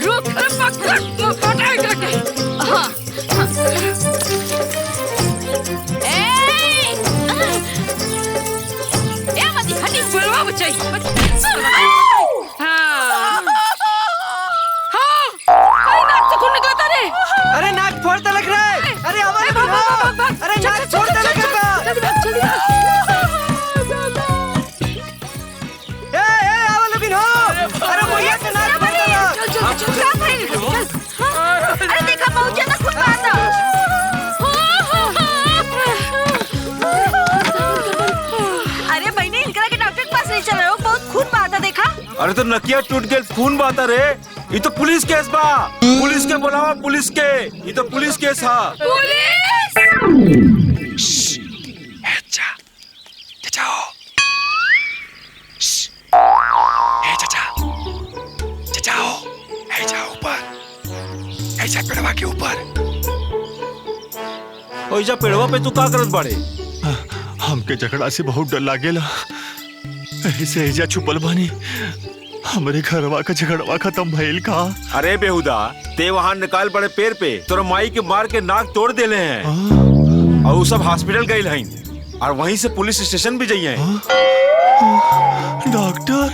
रुक हाँ मत हटी बोलवा बच्चा अरे नाक फोड़ता लग रहा है। अरे हमारे अरे नाक फोड़ता लग रहा है। अरे भैया से नाक फोड़ता लग। अरे देखा बहुत ज्यादा खून बहा था। अरे बहनी इनकरा के डॉक्टर के पास ले चल रहे हो, बहुत खून बहा था देखा। अरे तो नकिया टूट गया खून बहाता रे। ये तो पुलिस केस बा। पुलिस के बुलावा पुलिस के। ये तो पुलिस केस हा। पुलिस पेड़वा के ऊपर। ओइजा पेड़वा पे तू का करत बाड़े? हमके झगड़ा से बहुत डर लागेला, ऐसे ऐजा छुपल बानी। हमरे घरवा का झगड़वा खत्म भइल का? अरे बेहुदा, ते वहाँ निकाल बड़े पेड़ पे तोरा माई के मार के नाक तोड़ देले हैं। और वो सब हॉस्पिटल गए हैं और वहीं से पुलिस स्टेशन भी जाइए। डॉक्टर,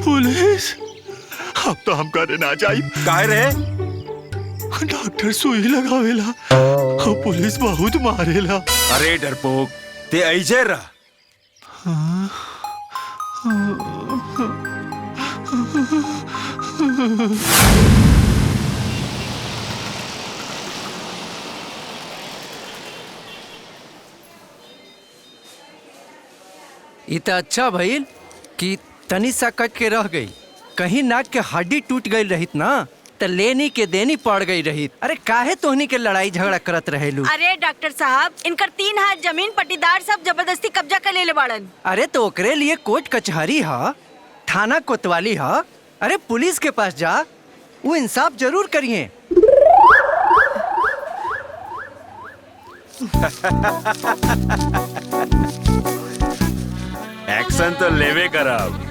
पुलिस, अब तो हम करे ना जाई। काहे रे? डॉक्टर सुई लगावेला और पुलिस बहुत मारेला। अरे डरपोक, ते ऐजे रह। इतना अच्छा भइल कि तनी सा कट के रह गई। कहीं नाक के हड्डी टूट गई रहित ना तो लेनी के देनी पड़ गई रहित। अरे काहे तोहनी के लड़ाई झगड़ा करत रहेलू? अरे डॉक्टर साहब, इनकर 3 हाथ जमीन पट्टीदार सब जबरदस्ती कब्जा कर ले बाड़न। अरे तो ओकरे लिए कोर्ट कचहरी हा, थाना कोतवाली हा। अरे पुलिस के पास जा, वो इंसाफ जरूर करिए। एक्शन तो लेवे करब।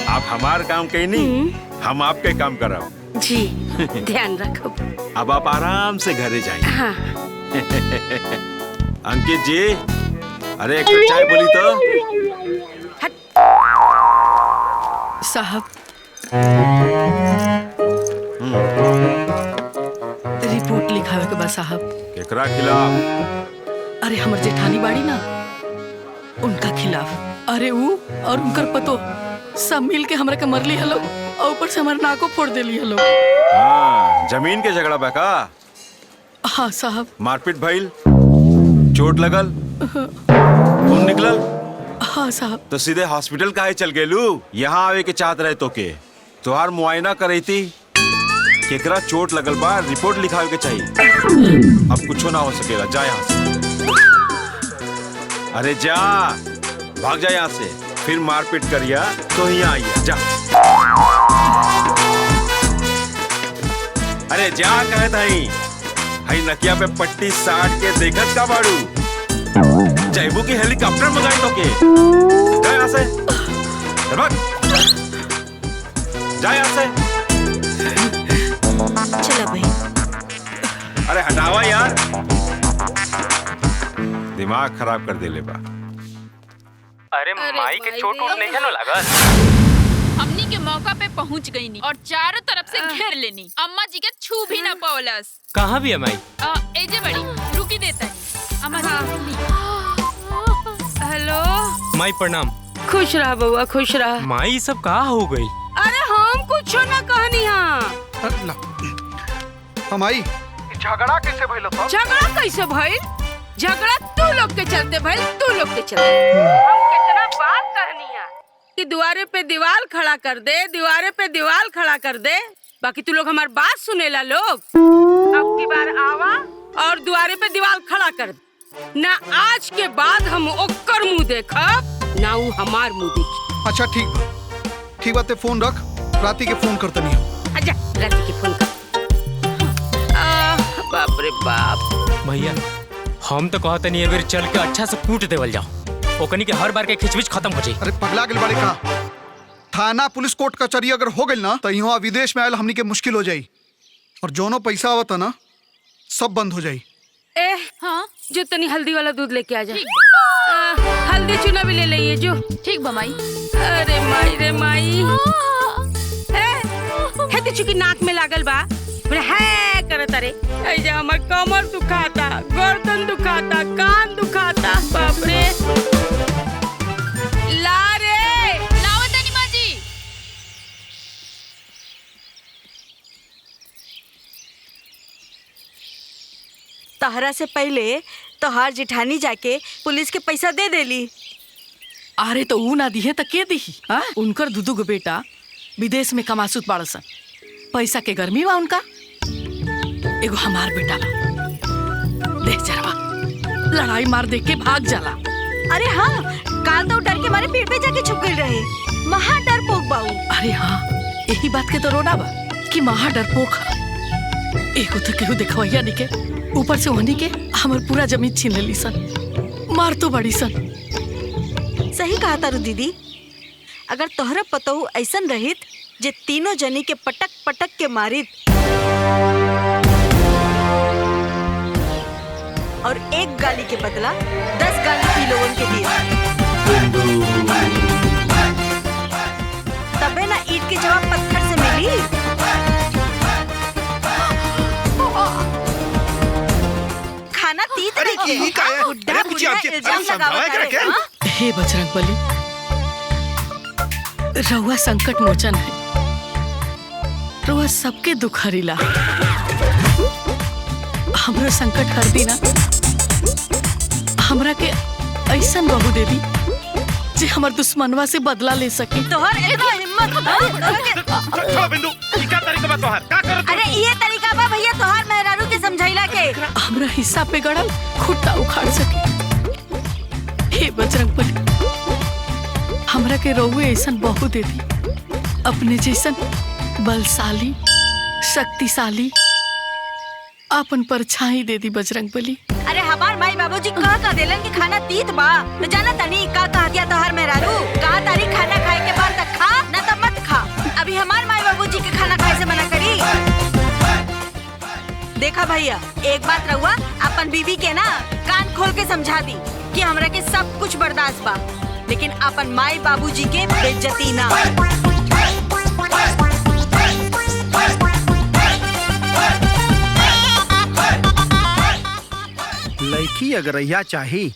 आप हमार काम कहीं नहीं, हम आपके काम करब। जी ध्यान रखो। अब आप आराम से घरे जाइए। हाँ। अंकित जी, अरे एक कप चाय बोली तो। साहब, रिपोर्ट लिखावे के बा साहब। केकरा खिलाफ? अरे हमर जेठानी बाड़ी ना, उनका खिलाफ। अरे वो और उनकर पतो सब मिल के हमरा के मरली हलो और ऊपर से हमारे नाको फोड़ देली हलो। हाँ, जमीन के झगड़ा बका? हाँ साहब। मारपीट भइल, चोट लगल, खून निकलल? हाँ साहब। तो सीधे हॉस्पिटल काहे चल गेलू? यहाँ आवे के चाहत रहे तो के तोहार मुआयना करई थी। केकरा चोट लगल बा, रिपोर्ट लिखावे के चाहिए। अब कुछ ना हो सकेगा, जा यहाँ से। अरे जा, भाग जा यहाँ से। फिर मारपीट करिया तो यहाँ आइए, जा। अरे जा कहत हई नकिया पे पट्टी साट के देखत का बाड़ू? जैबू की हेलीकॉप्टर मंगाई तो के? जा यहाँ से, भाग, जा यहाँ से। चलो भाई। अरे हटावा यार, दिमाग खराब कर देले बा। अरे माई के चोट उठ नहीं है ना लागल। हमनी के मौका पे पहुंच गई नी और चारों तरफ से घेर लेनी। अम्मा जी के छू भी ना पावलस। कहाँ भी है माई? एजे बड़ी रुकी देता है। अम्मा जी। हेलो माई प्रणाम। खुश रहा बउआ, खुश रहा। माई सब कहाँ हो गई? अरे हम कुछ ना कहनी हाँ। हमाई झगड़ा कैसे भइल? झगड़ा कैसे भइल? झगड़ा तू लोग के चलते भइल, तू लोग के चलते। हम कितना बात कहनी है कि दुआरे पे दीवार खड़ा कर दे, दीवारे पे दीवार खड़ा कर दे, बाकी तू लोग हमारी बात सुनेला लोग। अब की बार आवा और दुआरे पे दीवार खड़ा कर दे। ना आज के बाद हम ओकर मुंह देखब, ना वो हमार मुंह देखी। अच्छा ठीक बात है, फोन रख, राती के फोन करता नहीं हूँ। अच्छा राती के फोन कर। बाप रे बाप। भैया हम तो कहते नहीं है, चल के अच्छा से कूट देवल जाओ, ओकनी के हर बार के खिचबिच खत्म हो जाए। अरे पगला गेल बाड़े का? थाना पुलिस कोर्ट कचहरी अगर हो गई ना तो यहाँ विदेश में आयल हमनी के मुश्किल हो जाई और जोनो पैसा आवता ना सब बंद हो जाई। ए हाँ जो तनी हल्दी वाला दूध लेके आ जा। हल्दी चूना भी ले लेइए जो। ठीक बा माई। अरे माई रे माई है तो चुकी नाक में लागल बा है करत अरे ऐजा हमर कमर दुखाता, गर्दन दुखाता, कान दुखाता, बाप रे। ला रे लाओ तनी माँ जी। तहरा से पहले तोहार जिठानी जाके पुलिस के पैसा दे देली। अरे तो ऊ ना दिहे तो के दिही? हाँ? उनकर दुदू गो बेटा विदेश में कमासुत बाड़सन, पैसा के गर्मी बा उनका। एगो हमार बेटा बा, देख जरवा लड़ाई मार देख के भाग जाला। अरे हाँ, काल तो डर के मारे पेड़ पे जाके छुप गई रहे। महा डरपोक बाऊ। अरे हाँ, यही बात के तो रोना बा कि महा डरपोक है। एगो तो केहू देखवैया निके, ऊपर से वहनी के हमर पूरा जमीन छीन लेली सन, मार तो बड़ी सन। सही कहा तारू दीदी, अगर तोहरा पतहू ऐसन रहित जे तीनों जनी के पटक पटक के मारित और एक गाली के बदला 10 गाली पी लोगन के दिए, तबे ना ईंट के जवाब पत्थर से मिली। खाना तीत रही इल्जाम लगावत है। हे बजरंगबली, रउआ संकट मोचन है, रउआ सबके दुख हरिला। हमरो संकट हर दीना, हमरा के ऐसन बहू दे दी जे हमर दुश्मनवा से बदला ले सके। तोहर इतना हिम्मत बिंदु ई का तरीका बा तोहार? का करत? अरे ये तरीका बा भैया तोहार मेहरारू के समझाइला के। हमरा हिस्सा पे गड़ल खुट्टा उखाड़ सके। हे बजरंगबली, हमरा के रउए ऐसन बहू दे दी, अपने जैसन बलशाली शक्तिशाली अपन परछाई दे दी बजरंगबली। अरे हमार माई बाबूजी कहा देलन कि खाना तीत बा, न जाना तनी का कह दिया तोहार मेहरारू। कहा तारी खाना खाए के बाद तक खा न तो मत खा। अभी हमार माई बाबूजी के खाना खाए से मना करी। देखा भैया, एक बात रहुआ अपन बीवी के ना कान खोल के समझा दी कि हमरा के सब कुछ बर्दाश्त बा, लेकिन अपन माई बाबूजी के बेइज्जती ना। लड़की अगर यह चाही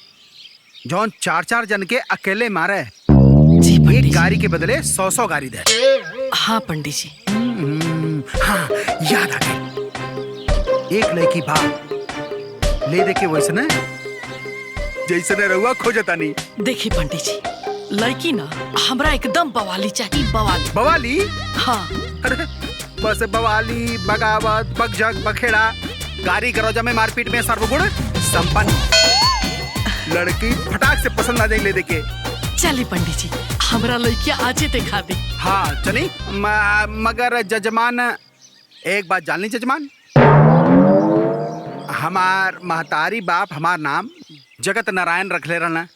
जौन 4-4 जन के अकेले मारे, जी पंडित एक जी। गाड़ी के बदले 100-100 गाड़ी दे। हाँ पंडित जी। हाँ याद आ गई, एक लड़की बा ले दे के वैसे न जैसे न रहुआ खोजता नहीं। देखी पंडित जी, लड़की ना हमरा एकदम बवाली चाहिए, बवाली। बवाली? हाँ। अरे बस बवाली, बगावत, बकझक, बखेड़ा, गाड़ी गरोजा में मारपीट में सर्वगुण संपन्न लड़की फटाक से पसंद आ जाए ले दे के। चली पंडित जी, हमरा लड़किया आजे दिखा दे। हाँ चली, मगर जजमान एक बात जान ली जजमान, हमार महतारी बाप हमार नाम जगत नारायण रख ले रहना,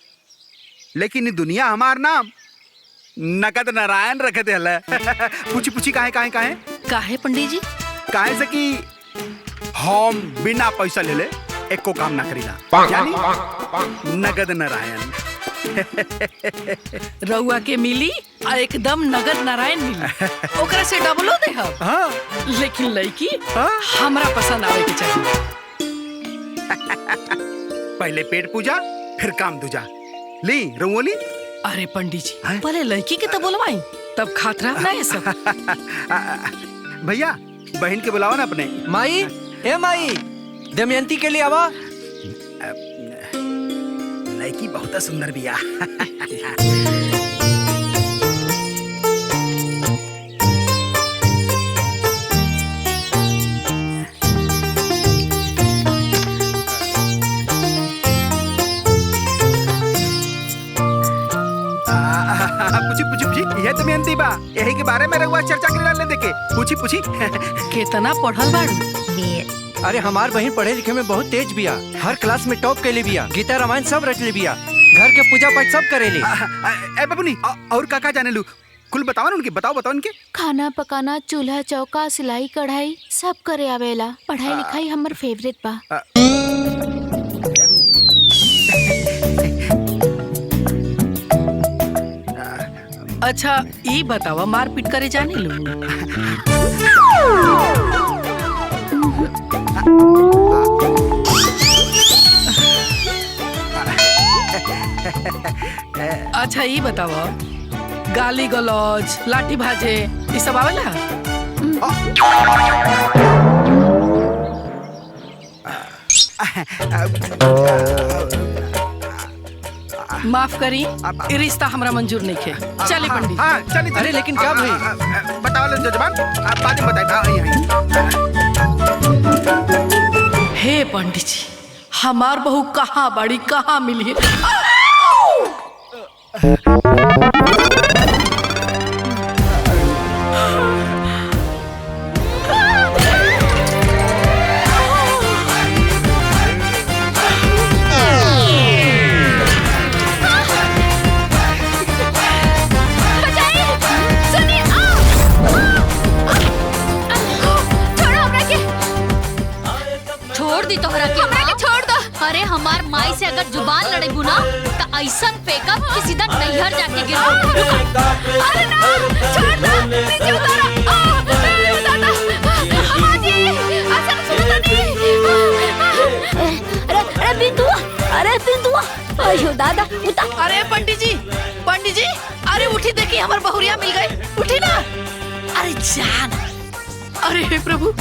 लेकिन ये दुनिया हमार नाम नगद नारायण रख दे हला। पूछी पूछी काहे काहे काहे काहे पंडित जी? काहे से कि हम बिना पैसा ले ले एको काम ना करीला, यानी नगद नारायण। रउआ के मिली आ एकदम नगद नारायण मिली, ओकरा से डबलो दे हम। हाँ। लेकिन लड़की हाँ? हमरा पसंद आवे के चाहिए। पहले पेट पूजा फिर काम दूजा। ली रंगोली। अरे पंडित जी, हैं? पहले लड़की के तो बोलवाई, तब खातरा ना ये सब। भैया बहन के बुलावा ना अपने। माई, ए माई, दमयंती के लिए आवा। लड़की बहुत सुंदर बिया। पूछी पूछी पूछी, यह दमयंती बा, यही के बारे में रहुआ चर्चा कर ले देके। पूछी पूछी। केतना पढ़ल बाड़ू? अरे हमार बहन पढ़े लिखे में बहुत तेज बिया, हर क्लास में टॉप कैले बिया, गीता रामायण सब रच ले बिया, घर के पूजा पाठ सब करेली। ए बबुनी, और काका जाने लू? कुल बताओ ना उनके, बताओ उनके। खाना पकाना, चूल्हा चौका, सिलाई कढ़ाई सब करे आवेला। पढ़ाई लिखाई हमर फेवरेट बा। अच्छा ई बतावा, मारपीट करे जाने लो? अच्छा ई बतावा, गाली गलौज, लाठी भाजे ये सब आवेला? माफ करी, ये रिश्ता हमरा मंजूर नहीं है। चलिए पंडित। हाँ चलिए। अरे लेकिन क्या भाई? बताओ जजमान, बाद में बताए। हे पंडित जी, हमार बहू कहाँ बड़ी, कहाँ मिली है? अरे हमार माई से अगर जुबान लड़ेबू ना तो ऐसा फेंकब कि सीधा नैहर जाके गिरबू। अरे ना, छोड़ दो, नीचे उतारो। अरे बिंदुआ, अरे बिंदुआ, अयो दादा उतार। अरे पंडित जी, अरे उठी, देखिए हमार बहुरिया मिल गई। उठी ना, अरे जान। अरे हे प्रभु,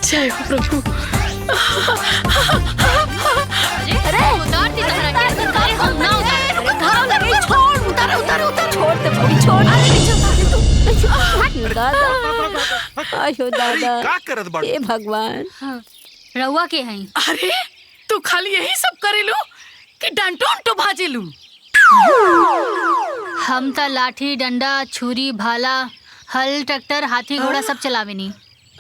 जय हो प्रभु। अरे उतार दी तहरा के, अरे हम ना उतार, घाव लगे। छोड़, उतार, छोड़ दे बड़ी, छोड़। अरे नीचे उतार दे तू। दादा, आयो दादा, का करत बाड़ू? हे भगवान, रउआ के हैं? अरे तू खाली यही सब करेलू कि डंटो भाजेलू? हम त लाठी डंडा छुरी भाला हल ट्रैक्टर हाथी घोड़ा सब चलावेनी।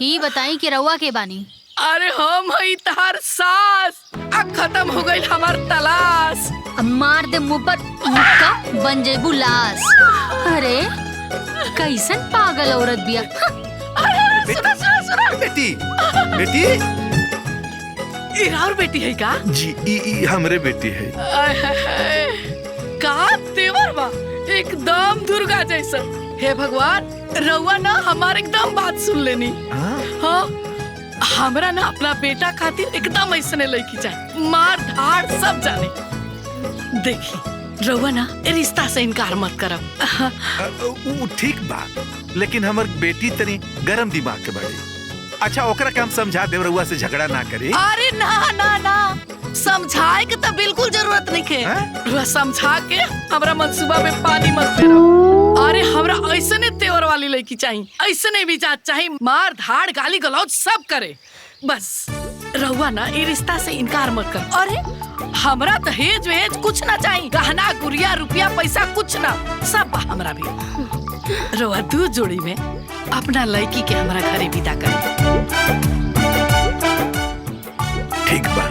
ही बताई कि रउआ के बानी? अरे हम हई तहार सास, अब खत्म हो गई हमार तलाश। अब मार दे मुंह पर मुक्का, बन जेबू लाश। अरे कैसन पागल औरत बिया। अरे सुना बेटी, इरार बेटी है का? जी ई हमरे बेटी है। का तेवर बा, एकदम दुर्गा जैसा। हे भगवान, रउआ ना हमार एकदम बात सुन लेनी। हाँ, हमरा ना अपना बेटा खातिर एकदम ऐसने लड़की चाहिए, मार धाड़ सब जाने। देखी रउआ ना रिश्ता से इनकार मत करब। ठीक बा, लेकिन हमर बेटी तनी गरम दिमाग के बाड़ी। अच्छा ओकरा के हम समझा देव, रउआ से झगड़ा ना करे। अरे ना, समझाए के तो बिल्कुल जरूरत नहीं है। समझा के हमरा मंसूबा में पानी मत फेरो। अरे हमरा ऐसने तेवर वाली लड़की चाहिए, ऐसने भी जात चाहिए, मार धाड़ गाली गलौज सब करे। बस रहुआ ना ये रिश्ता से इनकार मत कर। अरे हमरा दहेज वेज कुछ ना चाहिए, गहना गुड़िया रुपया पैसा कुछ ना, सब हमरा भी। रहुआ दू जोड़ी में अपना लड़की के हमरा घरे विदा कर। ठीक बा।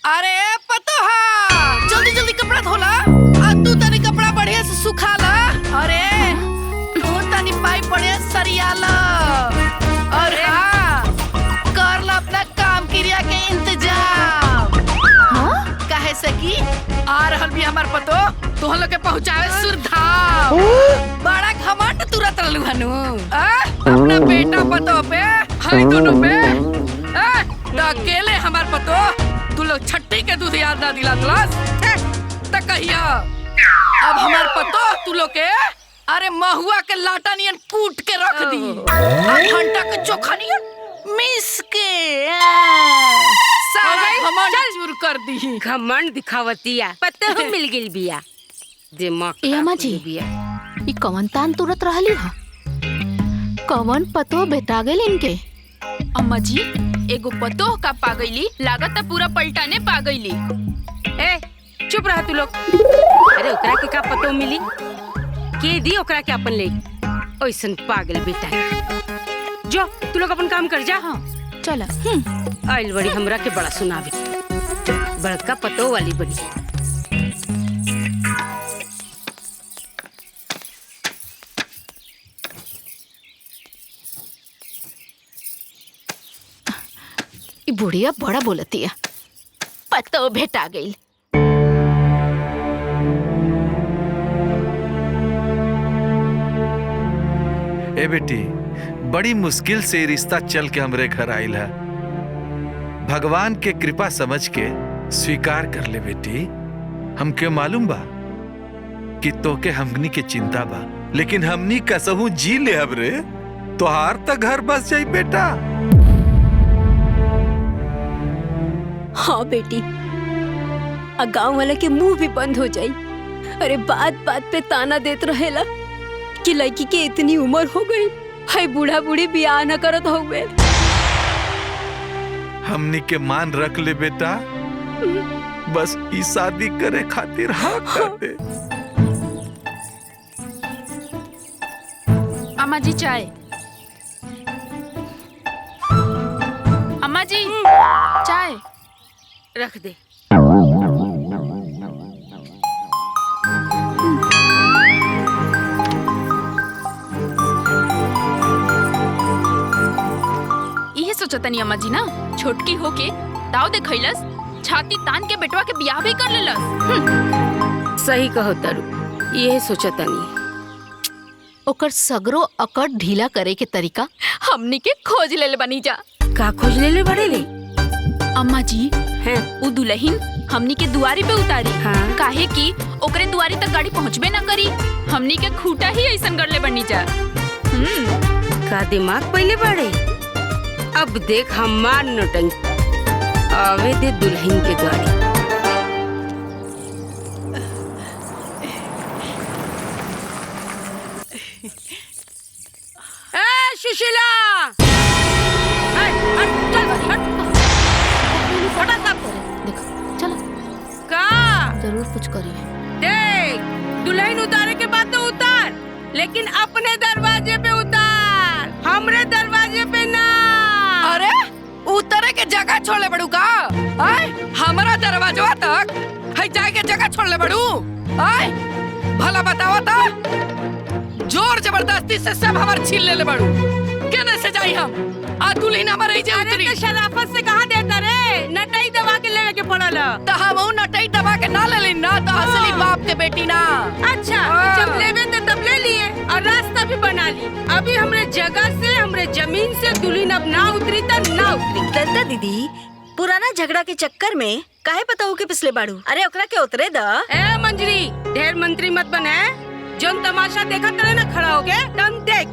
अरे पतोहा, जल्दी जल्दी कपड़ा धोला, तू तनी कपड़ा बढ़िया से सुखा ला। अरे तू तनी पाइप बढ़िया से सरिया ला। और हाँ, कर ला अपना काम क्रिया के इंतजाम। काहे से कि आ रहल भी हमार पतो तोहन लोग के पहुँचावे सुरधाम। बड़ा घमंड तुरत रहलू हनु अपना बेटा पतो पे, हाय दोनों पे। अकेले हमार पतो तू लोग छट्टी के दूध याद ना दिला तलाश त कहिया। अब हमार पतो तू लोग के अरे महुआ के लाटा नियन कूट के रख दी, घंटा के चोखा नियन मिस के सारा घमंड चूर कर दी। घमंड दिखावतिया पता हो मिल गेल बिया दिमाग। ए अम्मा जी, ई कवन तान तुरत रहली हा? कवन पतो बेटा गेल इनके? अम्मा जी एगो पतोह का पागैली लागत पूरा पलटाने पागैली। ए चुप रहा तू लोग। अरे ओकरा के का पतो मिली के दी ओकरा के अपन ले। ओइसन पागल बेटा जो तू लोग अपन काम कर जा। हाँ चला। आइल बड़ी हमरा के बड़ा सुनावे, बड़का पतो वाली बड़ी। बुढ़िया बड़ा बोलती है, पतो भेटा गई। ए बेटी, बड़ी मुश्किल से रिश्ता चल के हमरे घर आइल है। भगवान के कृपा समझ के स्वीकार कर ले बेटी। हमके मालूम बा कि तोके हमनी के चिंता बा, लेकिन हमनी कसहू जी ले हमरे तोहार तक घर बस जाई बेटा। हाँ बेटी, गांव वाला के मुंह भी बंद हो जाई। अरे बात बात पे ताना देत रहेला कि लड़की के इतनी उम्र हो गई है, बूढ़ा बूढ़ी बियाह न करत होवे। हमनी के मान रख ले बेटा, बस ई शादी करे खातिर हाँ कर दे। अम्मा जी चाय। अम्मा जी चाय रख दे। यही सोचतनी अम्मा जी ना, छोटकी होके दाव देखैलस, छाती तान के बेटवा के बियाह भी कर लेलस। सही कहो तारू, यही सोचतनी। ओकर सगरो अकड़ ढीला करे के तरीका हमनी के खोज ले बनी जा। का खोज ले बड़े ले? अम्मा जी हैं उ दुल्हन हमनी के दुआरी पे उतारी। हाँ। काहे कि ओकरे दुआरी तक गाड़ी पहुँचबे ना करी, हमनी के खूटा ही ऐसन कर ले बनी जा। का दिमाग पहले बड़े? अब देख हमार नौटंकी आवे दे दुल्हन के गाड़ी। ए सुशीला, का जरूर कुछ करिए। देख, दुल्हन उतारे के बाद तो उतार, लेकिन अपने दरवाजे पे उतार, हमरे दरवाजे पे ना। अरे उतरे के जगह छोड़ले बड़ू का? आय हमारा दरवाजा तक है जाए के जगह छोड़ले बड़ू? आय भला बतावा तो जोर जबरदस्ती से सब हमार छीन ले बड़ू। केने से जाई हम? आ दुल्हन हमारे ही जे उतरी। अरे शराफत से कहाँ देता रे? नटाई दबा के लेवे के पड़ल। तो हम नटाई दबा के ना ले ना, तो असली बाप के बेटी ना। अच्छा, जब लेवे तो तब ले लिए और रास्ता भी बना ली। अभी हमरे जगह से, हमरे जमीन से दुल्हन अब ना उतरी तो ना उतरी। ललिता दीदी, पुराना झगड़ा के चक्कर में काहे बताऊ के पिछले बाड़ू? अरे ओकरा के उतरे द। ए मंजरी, ढेर मंत्री मत बने। जोन तमाशा देखा करे ना खड़ा हो गए, तुम देख।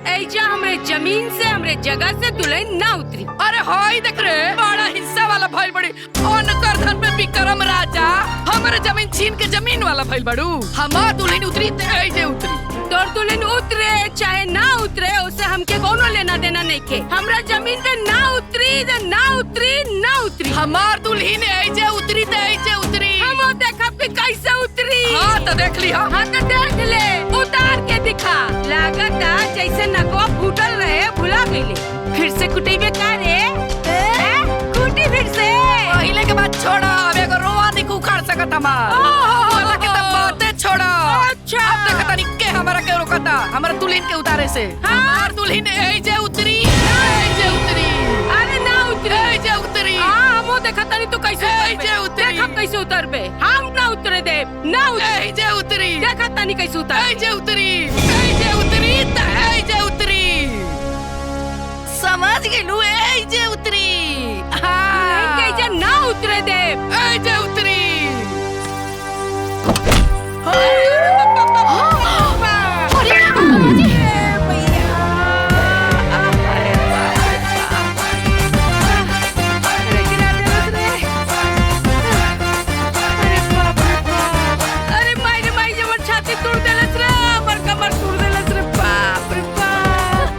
ऐजा हमरे जमीन से, हमरे जगह से दुल्हन ना उतरी। अरे हाय देख रे, बड़ा हिस्सा वाला भइल बड़ी। अनकर धन में विक्रम राजा हमारे जमीन छीन के जमीन वाला भइल बड़ू। हमार दुल्हन उतरी ते ऐजे उतरी। तोर दुल्हन उतरे चाहे ना उतरे, उससे हमके कोनो लेना देना नहीं के। हमरा जमीन पे ना उतरी तो ना उतरी, ना उतरी। हमार दुल्हन ऐजे उतरी ते ऐजे उतरी। हम देखब कि कैसे उतरी। हाँ तो देख ली। हाँ तो देख ले, उतार के दिखा। लागता जैसे नकवा फूटल रहे, भुला गईले। फिर से कुटेबे का रे? कुटी फिर से। पहले के बात छोड़ा, अब एगो रोआ नहीं उखाड़ सकत हमार। वाला के तब बातें छोड़ा। अच्छा। अब देखता नहीं के हमारा के रोकता, हमारा दुल्हन के उतारे से। हमार दुल्हन ऐजे उतरी, ऐजे उतरी। अरे ना उतरी, ऐजे उतरी। हाँ हमो देखता नहीं तो कैसे ऐजे उतरी। देख हम कैसे उतरबे। हम ना उतरे दे, ना उतरे। ऐजे उतरी। देखता नहीं कैसे उतर। ऐजे उतरी, ऐजे उतरी, ऐजे उतरी। समझ गेलू, ऐजे उतरी। हाँ ऐजे ना उतरे दे, ऐजे उतरी। अरे माई माई जबर छाती तोड़ देलस रे, हमर कमर तोड़ देलस रे। बाप रे बाप।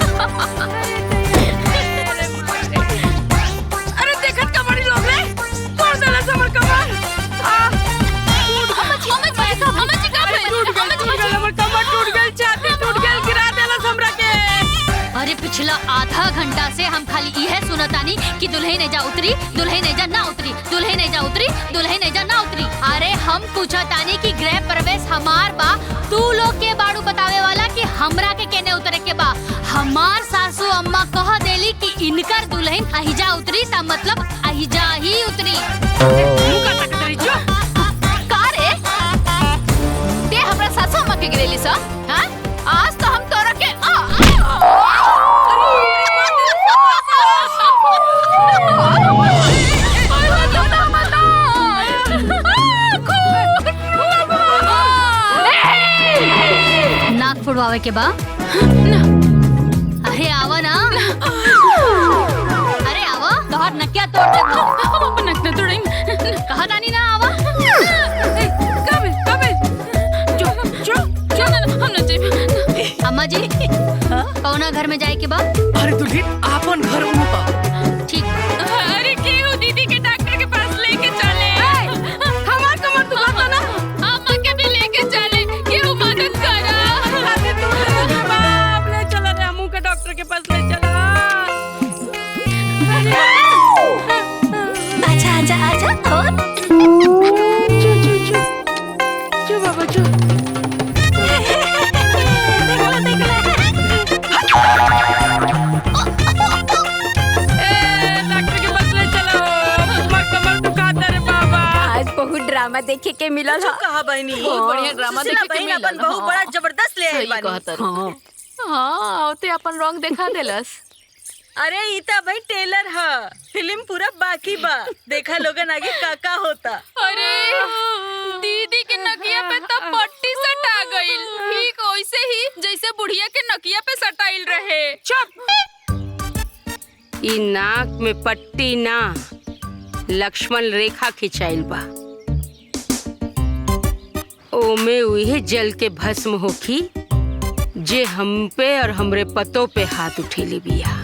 आधा घंटा से हम खाली यह सुनतानी कि दुल्हन एजा उतरी, दुल्हन एजा ना उतरी, दुल्हन एजा उतरी, दुल्हन एजा ना उतरी। अरे हम पूछतानी कि गृह प्रवेश हमार बा, तू लोग के बाड़ू बतावे वाला कि हमरा के केने उतरे के बा। हमार सासू अम्मा कह देली कि इनकर दुल्हन अहिजा उतरी ता मतलब अहिजा ही उतरी। का रे? ते हमरा सासू अम्मा के गिरेली सा? हां? आज तो हम तोरा के नाक फुड़वावे के बा? अरे आवा ना। अरे आवा, तोहर नकिया तोड़ दे। हम अपन नक न तोड़ेंगे। कहा दानी ना आवा। हम न जाइबे। अम्मा जी, कौना घर में जाए के बा? अरे दुल्हन आपन घर ऊपर। ठीक। अरे केहू दीदी के डॉक्टर के पास लेके चले। हमार कमर दुखाता ना, अम्मा के भी लेके चले। केहू मदद करा। अरे तू बाप ले चला रे, हमू के डॉक्टर के पास ले चला। आजा आजा आजा और चू बाबा चू। बहुत ड्रामा देखे के मिलल है। कहा बहनी, बहुत बढ़िया ड्रामा देखे के मिलल। अपन बहुत बड़ा जबरदस्त ले आई बानी। हाँ, औते अपन रंग देखा देलस। अरे इता भाई टेलर है, फिल्म पूरा बाकी बा। देखा लोगन आगे काका होता। अरे दीदी के नकिया पे तो पट्टी सटा गइल, ठीक वैसे ही जैसे बुढ़िया के नकिया पे सटाइल रहे। चुप। ई नाक में पट्टी ना, लक्ष्मण रेखा खिंचाइल बा। ओमे उहे जल के भस्म होखी जे हम पे और हमरे पतों पे हाथ उठेली बिया।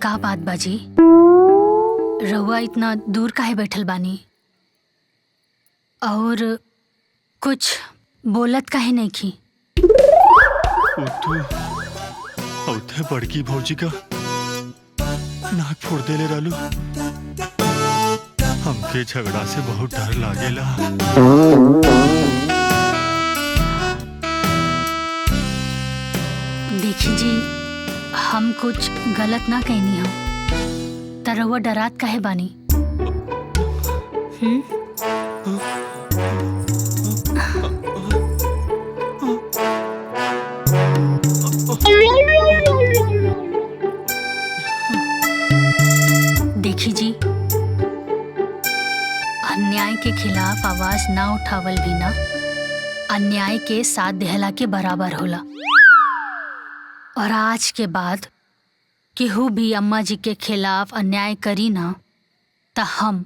का बात बाजी, रहुआ इतना दूर काहे बैठल बानी और कुछ बोलत काहे नहीं की? औथे बड़की भौजी का नाक फोड़ देले रहलू। हमके झगड़ा से बहुत डर लागेला। देखी जी, हम कुछ गलत ना कहनी हम, त रहुआ डरात काहे बानी? देखी जी, अन्याय के खिलाफ आवाज ना उठावल भी ना अन्याय के साथ देहला के बराबर होला। और आज के बाद केहू भी अम्मा जी के खिलाफ अन्याय करी ना त हम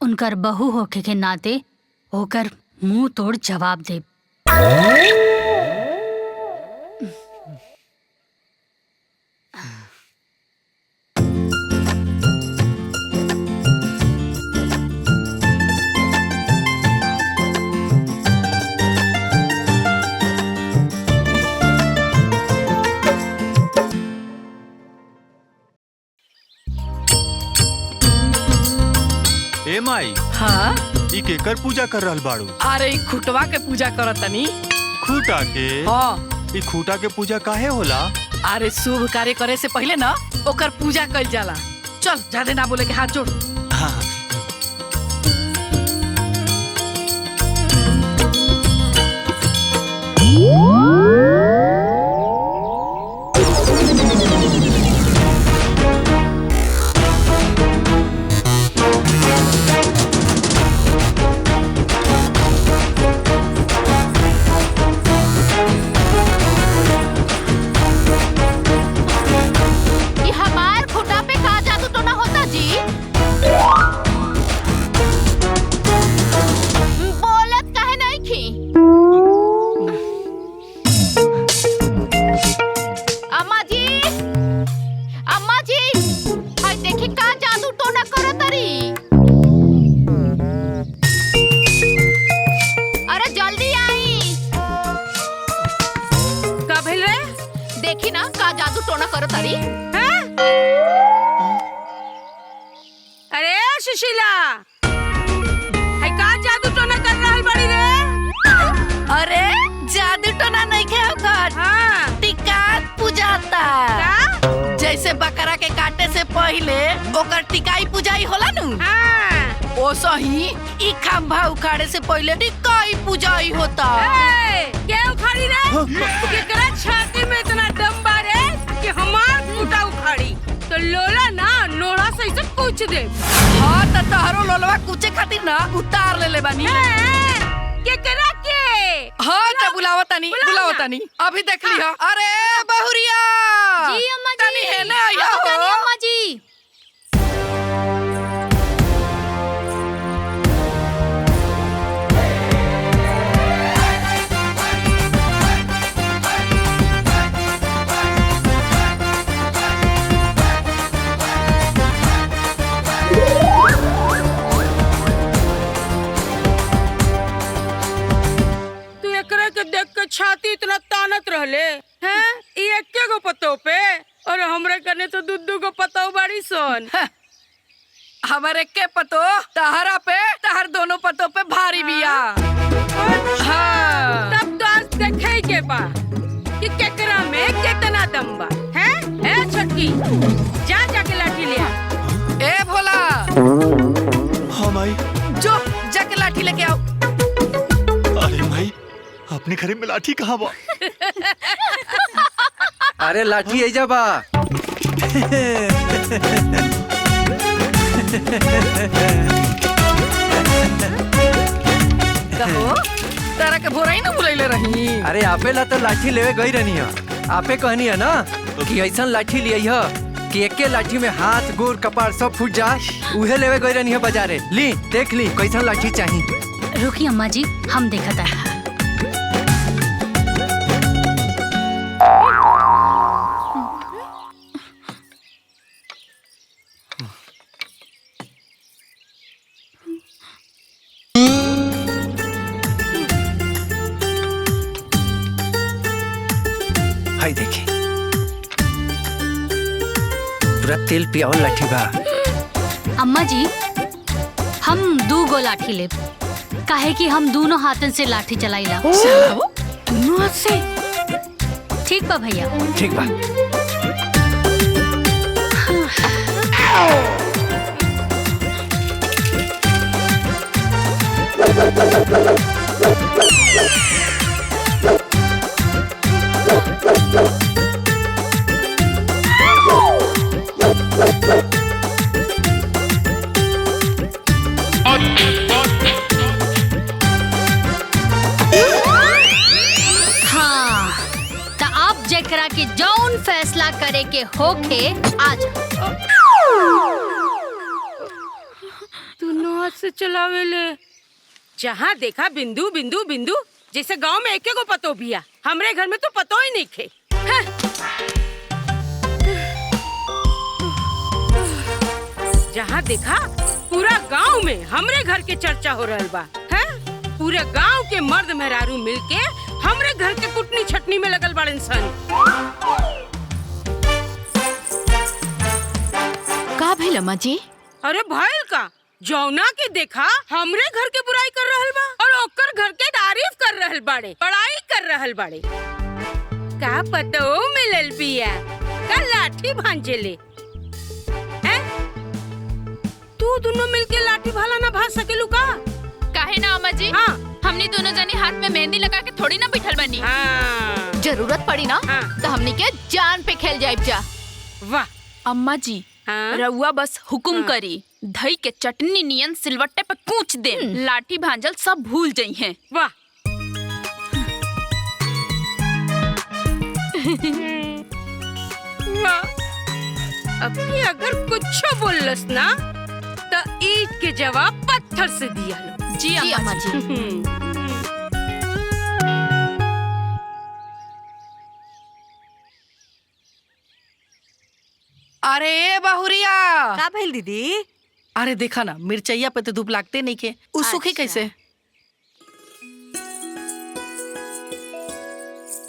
उनकर बहू होके के नाते होकर मुंह तोड़ जवाब देब। ए माई, हाँ? ई केकर पूजा कर रहल बाड़ू? अरे ई खुटवा के पूजा करतनी। खूटा के? हाँ। ई खूटा के पूजा काहे होला? अरे शुभ कार्य करे से पहले ना ओकर पूजा कइल जाला। चल, ज्यादा ना बोले के हाथ जोड़। हाँ। देखी ना का जादू टोना करो तारी। अरे सुशीला, है का जादू टोना कर रहल बड़ी रे? अरे जादू टोना नहीं खे ओकर। हाँ। टिका पूजाता। का? जैसे बकरा के काटे से पहले ओकर टिकाई पूजाई होला नु। हाँ। ओ सही ई खंभा उखाड़े से पहले टिकाई पूजाई होता। क्या उखाड़ी रे? केकरा छाती में इतना दम बारे कि हमार खूंटा उखाड़ी? तो लोला ना नोड़ा से इसे कूच दे। हाँ तो तहरो लोलवा कूचे खातिर ना उतार ले बानी। केकरा के? हाँ तो बुलावा तनी अभी देख लिया। अरे बहुरिया जी अम्मा जी। तनी है ना आया हो। तनी अम्मा जी। देख के छाती इतना तानत रहले हैं? ये एके गो पतो पे और हमरे कने तो दू गो पतो बाड़ी सोन। हमारे के पतो तहरा पे तहर दोनों पतो पे भारी बिया। हाँ। तब तो आज देखे के बा कि केकरा में कितना दम बा हैं? ए छटकी जा जाके लाठी ले आ। ए भोला। हाँ माई। जो जाके लाठी लेके आओ। अरे माई अपने घरे में लाठी कहाँ बा? अरे लाठी ऐजा बा। कहो तारा के भोराई ना बुलैले रही। अरे आपे ला तो लाठी लेवे गई रहनी है। आपे कहनी है ना कि ऐसा लाठी लिया है कि एके लाठी में हाथ गोर कपार सब फूट जा। उहे लेवे गई रहनी है बाजारे। ली देख ली कैसा लाठी चाहिए। रुकी अम्मा जी हम देखता है। हाय देखी पूरा तेल पियाओ लाठी बा। अम्मा जी हम 2 गो लाठी लेब काहे कि हम दोनों हाथन से लाठी चलाइला। दोनों हाथ से? ठीक बा भैया। ठीक बा। हाँ तो आप जेकरा के जौन फैसला करे के होके आज दोनों हाथ से चलावे ले। जहाँ देखा बिंदु बिंदु बिंदु। जैसे गांव में एके गो पतो बिया। हमरे घर में तो पतो ही नहीं खे। जहाँ देखा पूरा गांव में हमरे घर के चर्चा हो रहल बा। हैं? पूरे गांव के मर्द मेहरारू मिलके हमरे घर के कुटनी छटनी में लगल बाड़न सन। का भइल अम्मा जी? अरे भाईल का जौना के देखा हमरे घर के बुराई कर रहल बा और ओकर घर के तारीफ कर रहल बाड़े, बड़ाई कर रहल बाड़े। का पतो मिलल बिया का लाठी भांजे ले। तू दोनों मिलके लाठी भाला ना भाज सकेलू का? काहे ना अम्मा जी? हाँ। हमनी दोनों जनी हाथ में मेहंदी लगा के थोड़ी ना बिठल बनी। हाँ। जरूरत पड़ी ना तो हमनी के जान पे खेल जाए जा। वाह अम्मा जी रउआ बस हुकुम करी दही के चटनी नियन सिलवट्टे पे कूच दे। लाठी भांजल सब भूल जाई हैं। वाह वाह। अभी अगर कुछ बोलस ना तो ईट के जवाब पत्थर से दिया लो। जी अम्मा जी। अरे बहुरिया का भइल दीदी? अरे देखा ना मिर्चैया पे तो धूप लागते नहीं के उ सूखी कैसे?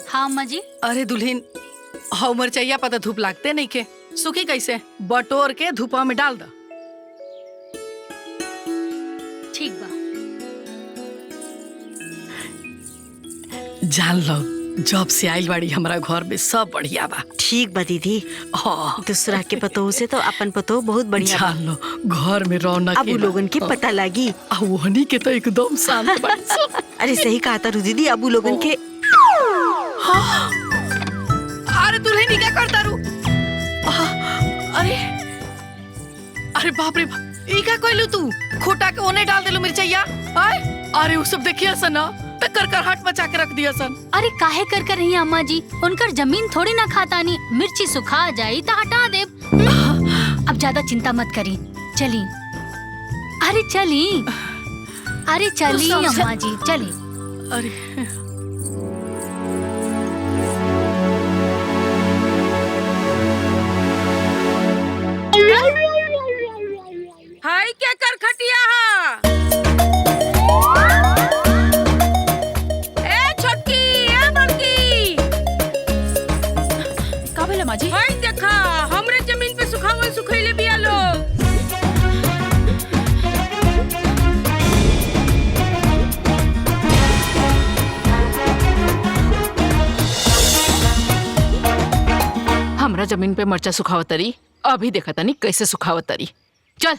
हाँ अम्मा जी। अरे दुल्हन हाँ मिर्चैया पता धूप लागते नहीं के सूखी कैसे बटोर के धूपा में डाल दो। ठीक बा। जान लो जब से आइल बाड़ी हमारा घर में सब बढ़िया बा। ठीक बा दीदी। दूसरा के पतोह से तो अपन पतोह बहुत बढ़िया बा। जान लो घर में रौनक अब लोगन के पता लगी। वहनी के तो एकदम शांत बाड़ी सो। अरे सही कहा था दीदी, अब लोगन के अरे दुल्हन क्या करता रू? अरे अरे बाप रे बाप, ई का कोइलू तू? खोटा के ओने डाल देलू मिर्चैया। अरे वो सब देखिए सना कर कर हट मचा के रख दिया सन। अरे काहे कर कर रही अम्मा जी, उनकर जमीन थोड़ी ना खातानी, मिर्ची सुखा जाई तो हटा दे। अब ज्यादा चिंता मत करी, चली। अरे चली, अरे चली अम्मा जी चली। अरे हाय क्या कर खटिया माजी। हाय देखा हमरे जमीन पे सुखावल सुखैले बिया लोग। हमरा जमीन पे मर्चा सुखावतरी, अभी देखा तनी कैसे सुखावतरी। चल।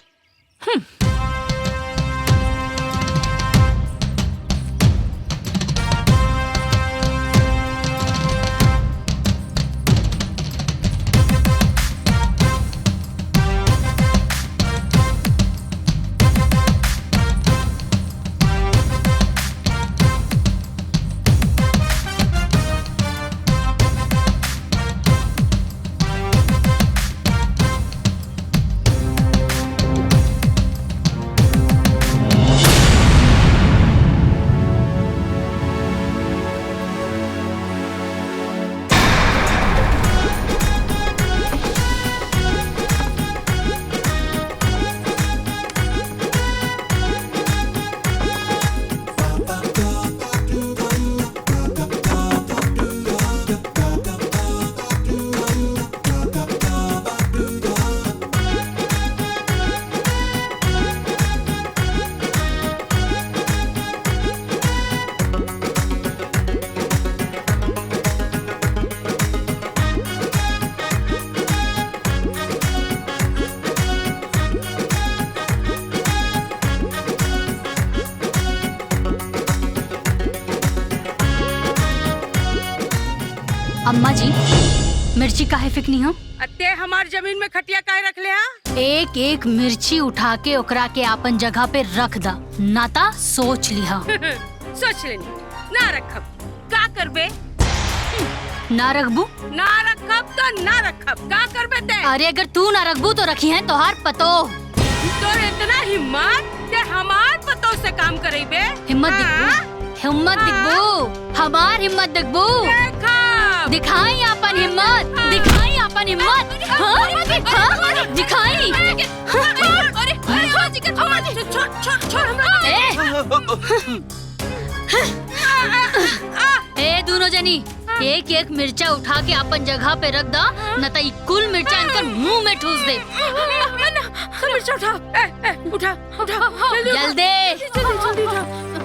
अम्मा जी मिर्ची काहे फेंकनी हो? अत्ते हमार जमीन में खटिया काहे रख ले हा? एक एक मिर्ची उठा के ओकरा के अपन जगह पे रख दा, नाता सोच लिहा। सोच लेनी ना रखब का करबे? ना रखबू? ना रखब तो ना रखब का करबे ते? अरे अगर तू ना रखबू तो रखी है तोहार पतो। तोर इतना हिम्मत ते हमार पतो से काम करेबे? हिम्मत दिखबू? हिम्मत दिखबू? हमार हिम्मत दिखबू? दिखाई अपन हिम्मत, दिखाई अपन हिम्मत। दिखाई। ए दोनों जनी एक एक मिर्चा उठा के अपन जगह पे रख दा, न तो कुल मिर्चा इनकर मुंह में ठूस दे। मिर्चा उठा, उठा उठा जल्दी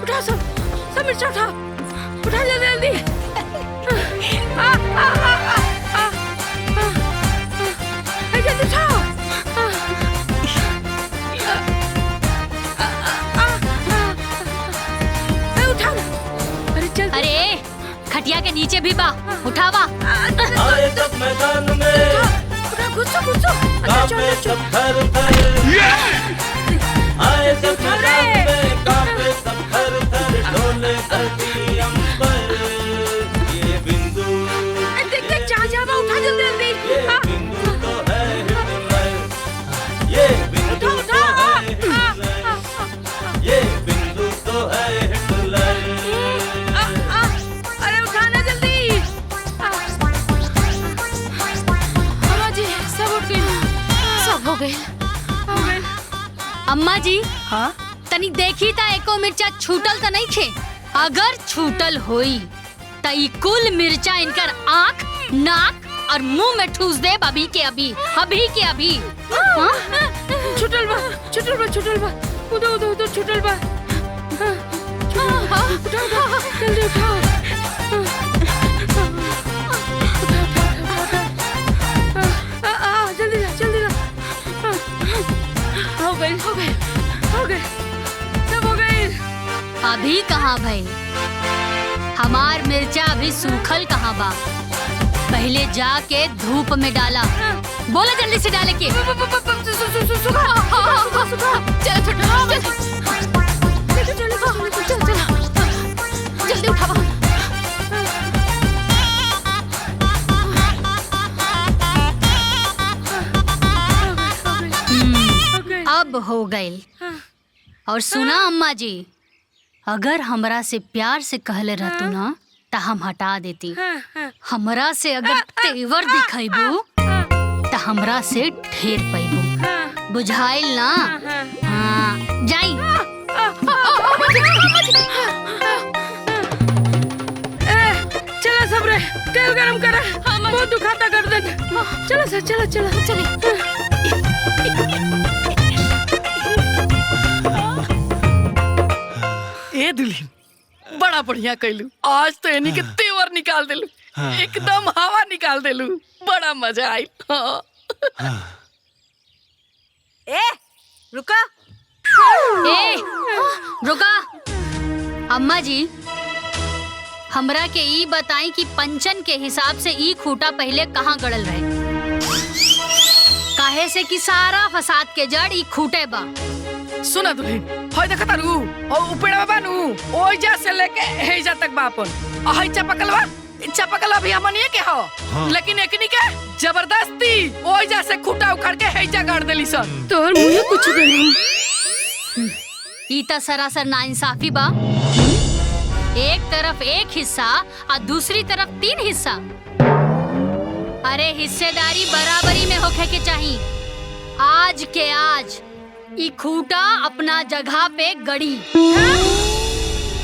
उठा सब मिर्चा उठा जल्दी। अरे खटिया के नीचे भी बा, उठावा। मैदान में घुसो कांपे सब थर थर, आए जब मैदान में कांपे सब थर थर, डोले धरती अंबर, ये बिंदु देख चाचा उठा जल्दी। ये बिंदु तो है हिटलर, ये बिंदु तो है हिटलर, ये बिंदु तो है हिटलर। अरे उठाना जल्दी। जी सब उठ गए, सब हो गए। अम्मा जी हाँ तनी देखी ता एको मिर्चा छूटल तो नहीं खे? अगर छूटल होई ता ई कुल मिर्चा इनकर आँख, नाक और मुंह में ठूस दे अभी के अभी, अभी के अभी। हाँ? छुटल बा उधर छुटल बा। जल्दी उठाओ। जल्दी ला। हो गए सब हो गए। अभी कहाँ भाई? हमार मिर्चा अभी सूखल कहाँ बा? पहले जाके धूप में डाला। बोला जल्दी से डाले के। चल जल्दी उठाओ। अब हो गए। और सुना अम्मा जी, अगर हमरा से प्यार से कहले रहतू ना तो हम हटा देती। हमरा से अगर तेवर दिखाइबू तो हमरा से ढेर पैबू। बुझाइल ना? हाँ जाई। चलो सब रे, तेल गरम करा। बहुत दुखाता गर्दन। चलो सर, चलो। ए दुल्हन, बड़ा बढ़िया कैलू। आज तो यानी के तेवर निकाल देलू, एकदम हवा निकाल देलू। बड़ा मजा आई। ए रुका। रुका। अम्मा जी, हमरा के ई बताई कि पंचन के हिसाब से ई खूटा पहले कहाँ गड़ल रहे? काहे से कि सारा फसाद के जड़ ई खूटे बा। सुना दुल्हन, होय देखा तारू ओ उपेड़ा बानू, ओइजा से लेके हेजा तक बापन। आ हई चपकलवा भी हमनिए के हो। हाँ। लेकिन एकनी के जबरदस्ती ओइजा से खूटा उखाड़ के हेजा गाड़ देली सन। तोहर मुंह कुछ देली। ई त सरासर नाइंसाफी बा। एक तरफ एक हिस्सा और दूसरी तरफ 3 हिस्सा। अरे हिस्सेदारी बराबरी में होखे के चाहिए। आज के आज ई खूटा अपना जगह पे गड़ी।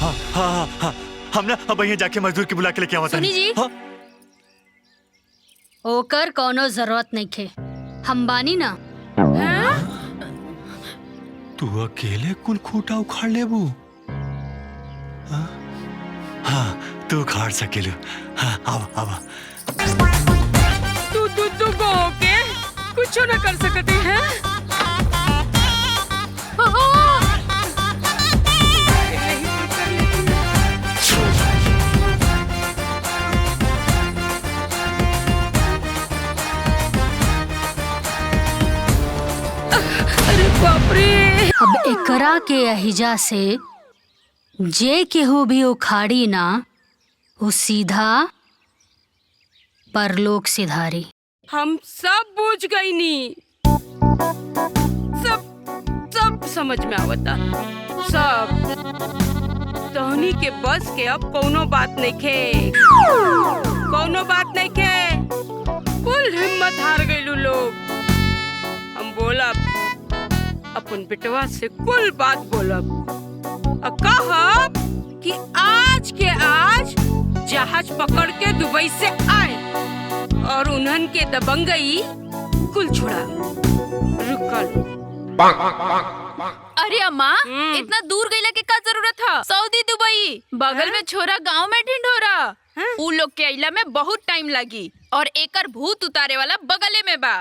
हाँ, हम ना अब यहाँ जाके मजदूर की बुला के लेके आवा। सुनी जी, ओकर कोनो जरूरत नहीं खे, हम बानी ना। तू अकेले कुल खूटा उखाड़ लेबू? हाँ, तू उखाड़ सकेलू। हाँ, आवा। तू को के कुछ न कर सकती है। अरे बाप रे। अब एकरा के अहिजा से जे केहू भी उखाड़ी ना, वो सीधा परलोक सिधारी। हम सब बुझ गई नी। सब समझ में आवता। सब तोहनी के बस के अब कोनो बात नहीं खे। कुल हिम्मत हार गईलू लोग। हम बोलब अपन बेटवा से कुल बात बोलब और कहब कि आज के आज जहाज पकड़ के दुबई से आए और उन्हन के दबंगई कुल छुड़ा। रुकल। अरे अम्मा, इतना दूर गईला के का जरूरत था? सऊदी दुबई बगल में छोरा, गांव में ढिंढोरा। उ लोग के अइला में बहुत टाइम लगी और एकर भूत उतारे वाला बगले में बा।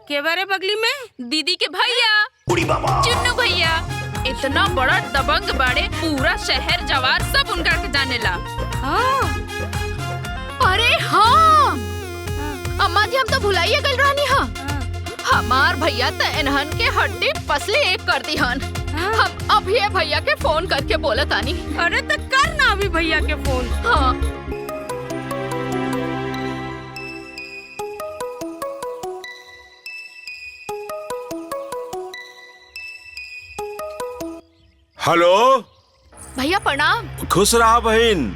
के बारे बगली में? दीदी के भैया चुन्नू भैया। इतना बड़ा दबंग बाड़े, पूरा शहर जवार सब उनका के जानेला। अरे हाँ अम्मा जी, हम तो भुलाइए गल रहनी। हाँ, हमार भैया तो इन्हन के हड्डी पसली एक कर दी हन। हम अभी भैया के फोन करके बोला तानी। अरे तो कर ना अभी भैया के फोन। हाँ। हेलो भैया प्रणाम। खुश रहा बहन।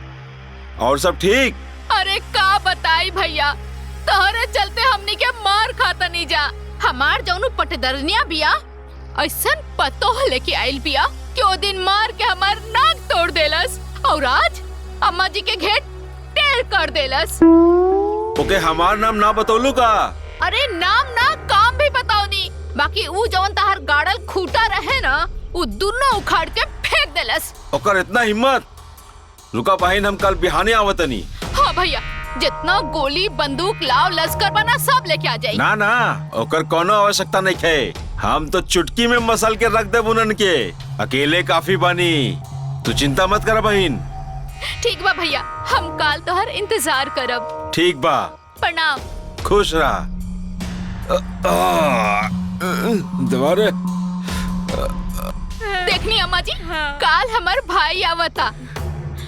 और सब ठीक? अरे का बताई भैया, तोहरे चलते हमनी के मार खाता नहीं जा। हमार जौनु पटदरनिया बिया ऐसन पतो लेके आइल बिया कि ओ दिन मार के हमार नाक तोड़ देलस। और आज अम्मा जी के घेट फेल कर देलस। ओके हमार नाम ना बतौलू का? अरे नाम ना काम भी बताओ नी। बाकी ऊ जवन तहार गाड़ल खूटा रहे ना, ऊ दोनों उखाड़ के फेंक देलस। ओकर इतना हिम्मत? रुका बहन, हम कल बिहाने आवतनी। हाँ भैया, जितना गोली बंदूक लाव लश्कर बना सब लेके आ जाई। ना ना, ओकर कोनो आवश्यकता नहीं है। हम तो चुटकी में मसल के रख दे उनन के। अकेले काफी बानी, तू चिंता मत कर बहन। ठीक बा भैया, हम काल तोहर इंतजार करब। ठीक बा, प्रणाम। खुश रहा। दोबारा देखनी अम्मा जी, काल हमार भाई आवता।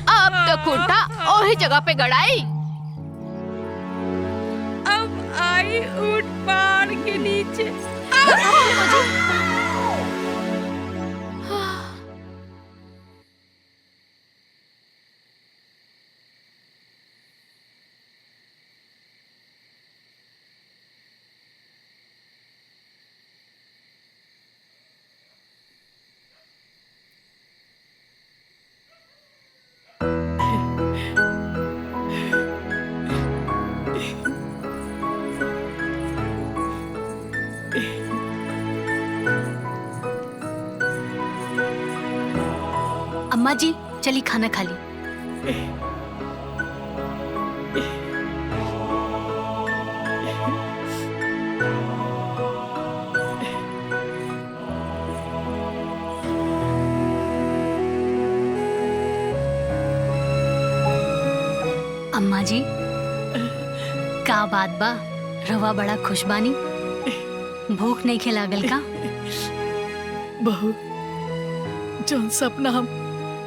अब तो खूटा ओही जगह पे गड़ाई। अब आई ऊंट पहाड़ के नीचे। अम्मा जी चली खाना खा ली। अम्मा जी का बात बा, रवा बड़ा खुश बानी? भूख नहीं खिलागल का? बहू, जौन सपना हम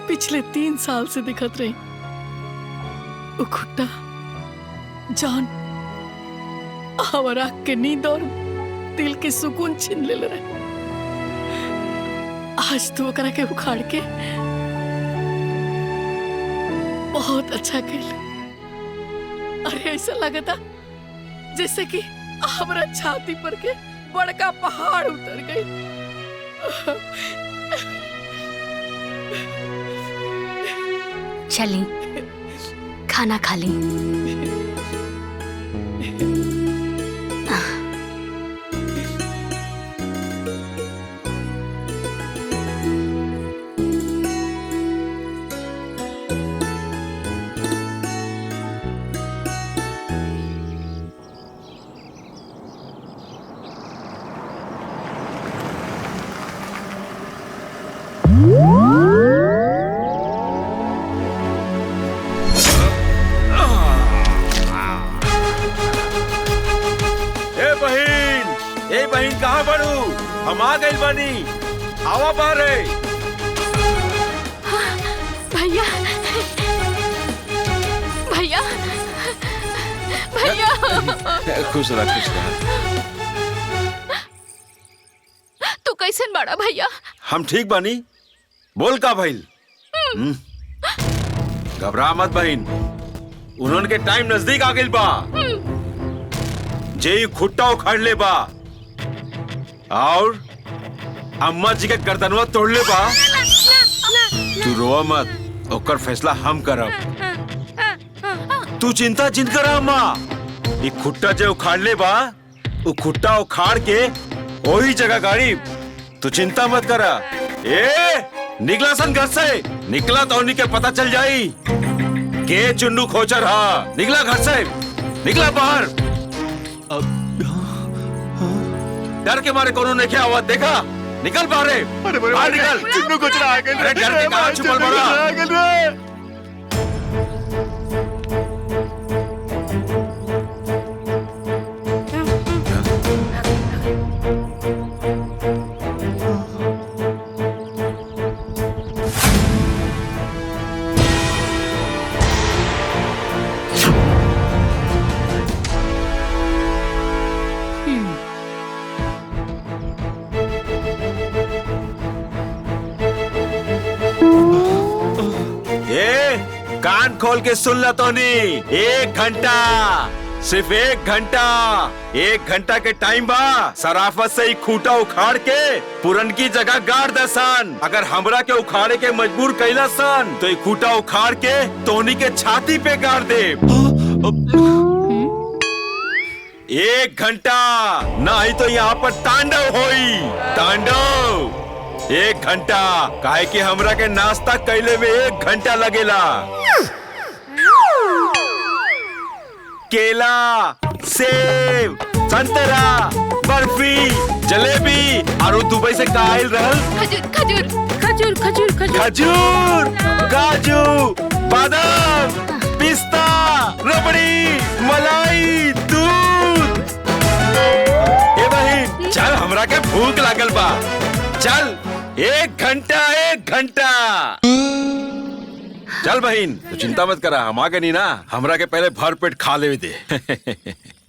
पिछले 3 साल से दिखत रही, वो खुट्टा जान हमारा आँख के नींद और दिल के सुकून छीन ले रहे। आज तू ओकरा के उखाड़ के बहुत अच्छा खेल। अरे ऐसा लगता जैसे कि हमारा छाती पर के बड़का पहाड़ उतर गई। चली खाना खा ली। कहाँ बड़ू? हम आ गए बानी, आवा बाहर है। भैया भैया भैया खुश रह, खुश रह। तू कैसे बड़ा भैया? हम ठीक बानी। बोल का भइल? घबरा मत बहन, उन्होंने के टाइम नजदीक आ गइल बा। जे खुट्टा उखाड़ ले बा और अम्मा जी के गर्दनवा तोड़ ले बा। तू रोवा मत, ओकर फैसला हम करब। तू चिंता जिन कर अम्मा, ये खुट्टा जो उखाड़ ले बा, वो खुट्टा उखाड़ के वही जगह गाड़ी। तू चिंता मत करा। ए निकला सन घर से, निकला तो उन्हीं के पता चल जाई के चुन्नू खोचर। हा निकला घर से, निकला बाहर। डर के मारे कोनो ने क्या हुआ देखा? निकल बाहर, बाहर निकल। चुन्नू खोचर आ गए। अरे डर के कहां छुपल बड़ा? कान खोल के सुन लो टोनी, 1 घंटा सिर्फ 1 घंटा के टाइम बा। सराफत से ही खूटा उखाड़ के पुरन की जगह गाड़ दे सन। अगर हमरा के उखाड़े के मजबूर कैला सन तो ये खूटा उखाड़ के तोनी के छाती पे गाड़ दे। 1 घंटा नहीं तो यहाँ पर तांडव होई। तांडव 1 घंटा, काहे कि हमरा के नाश्ता कैले में 1 घंटा लगेला। केला, सेब, संतरा, बर्फी, जलेबी और दुबई से कायल रहल खजूर खजूर खजूर खजूर खजूर, काजू, बादाम, पिस्ता, रबड़ी, मलाई, दूध। ए बहिन चल, हमरा के भूख लागल बा। चल 1 घंटा। चल बहिन, तो चिंता मत करा, हम आगे नहीं ना। हमरा के पहले भर पेट खा ले दे।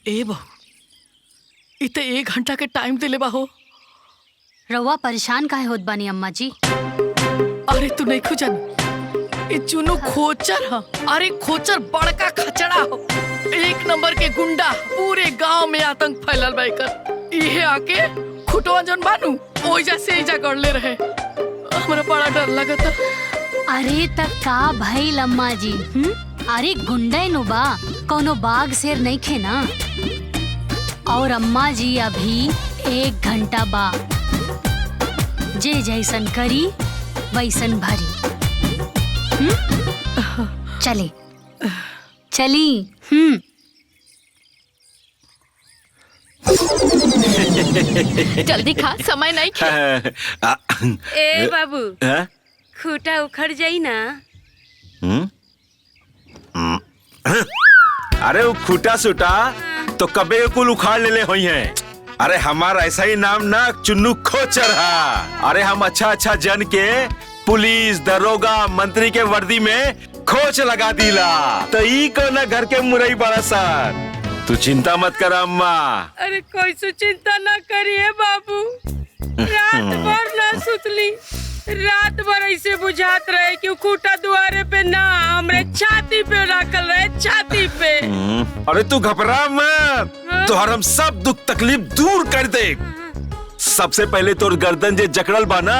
ए बहू, इते 1 घंटा के टाइम दिले बाहो। रउआ परेशान काहे होत बानी अम्मा जी? अरे तू नहीं खुजन, ये चुनु खोचर ह। अरे खोचर बड़का खचड़ा हो, 1 नंबर के गुंडा। पूरे गांव में आतंक फैलल बा एकर। इहे आके खुटवा जन बानू ओइजा से इजा गड़ले रहे। हमरा बड़ा डर लगता। अरे तक का भइल अम्मा जी? अरे गुंडे नु बा, कोनो बाघ शेर नहीं खे ना। और अम्मा जी अभी 1 घंटा बा, जे जैसन करी वैसन भरी। चली चली। जल्दी खा, समय नहीं खे। ए बाबू, खूटा उखड़ जाई ना। अरे वो खूटा सूटा तो कबे कुल उखाड़ ले हुई है। अरे हमारा ऐसा ही नाम ना चुन्नू खोचर है। अरे हम अच्छा जन के पुलिस, दरोगा, मंत्री के वर्दी में खोच लगा दिला। तो ई को ना घर के मुरई बड़ा सर। तू चिंता मत कर अम्मा। अरे कोई सो चिंता ना करिए बाबू। रात भर ना सुतली, रात भर ऐसे बुझात रहे कि खूटा दुआरे पे ना, हमरे छाती पे रखल रहे, छाती पे। अरे तू घबरा मत, तोहर हम सब दुख तकलीफ दूर कर दे। सबसे पहले तोर गर्दन जे जकड़ल बा ना,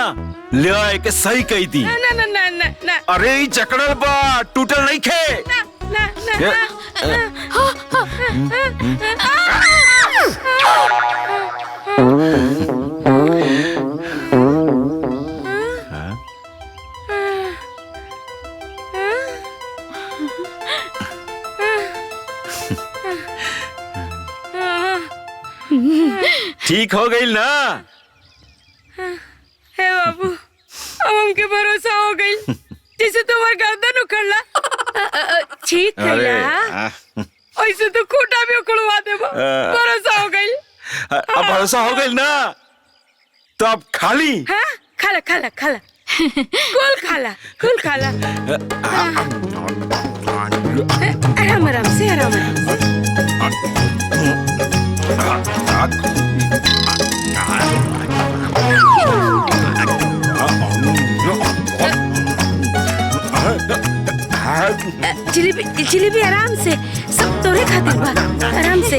ले आए के सही कही दी। ना ना ना ना ना। अरे ई जकड़ल बा, टूटल नहीं खे। ना ना ना। ठीक हो गई ना? हे बाबू, अब हमके भरोसा हो गई। जैसे तुम्हार गर्दन उखड़ला, ठीक कैला, ऐसे तो खूटा भी उखड़वा देबा। भरोसा हो गई। अब भरोसा हो गई ना, तो अब खाली। हाँ, खाला खाला खाला, कुल खाला। आराम आराम से, आराम आराम से। जिलेबी आराम से, सब तोरे खातिर बा। आराम से।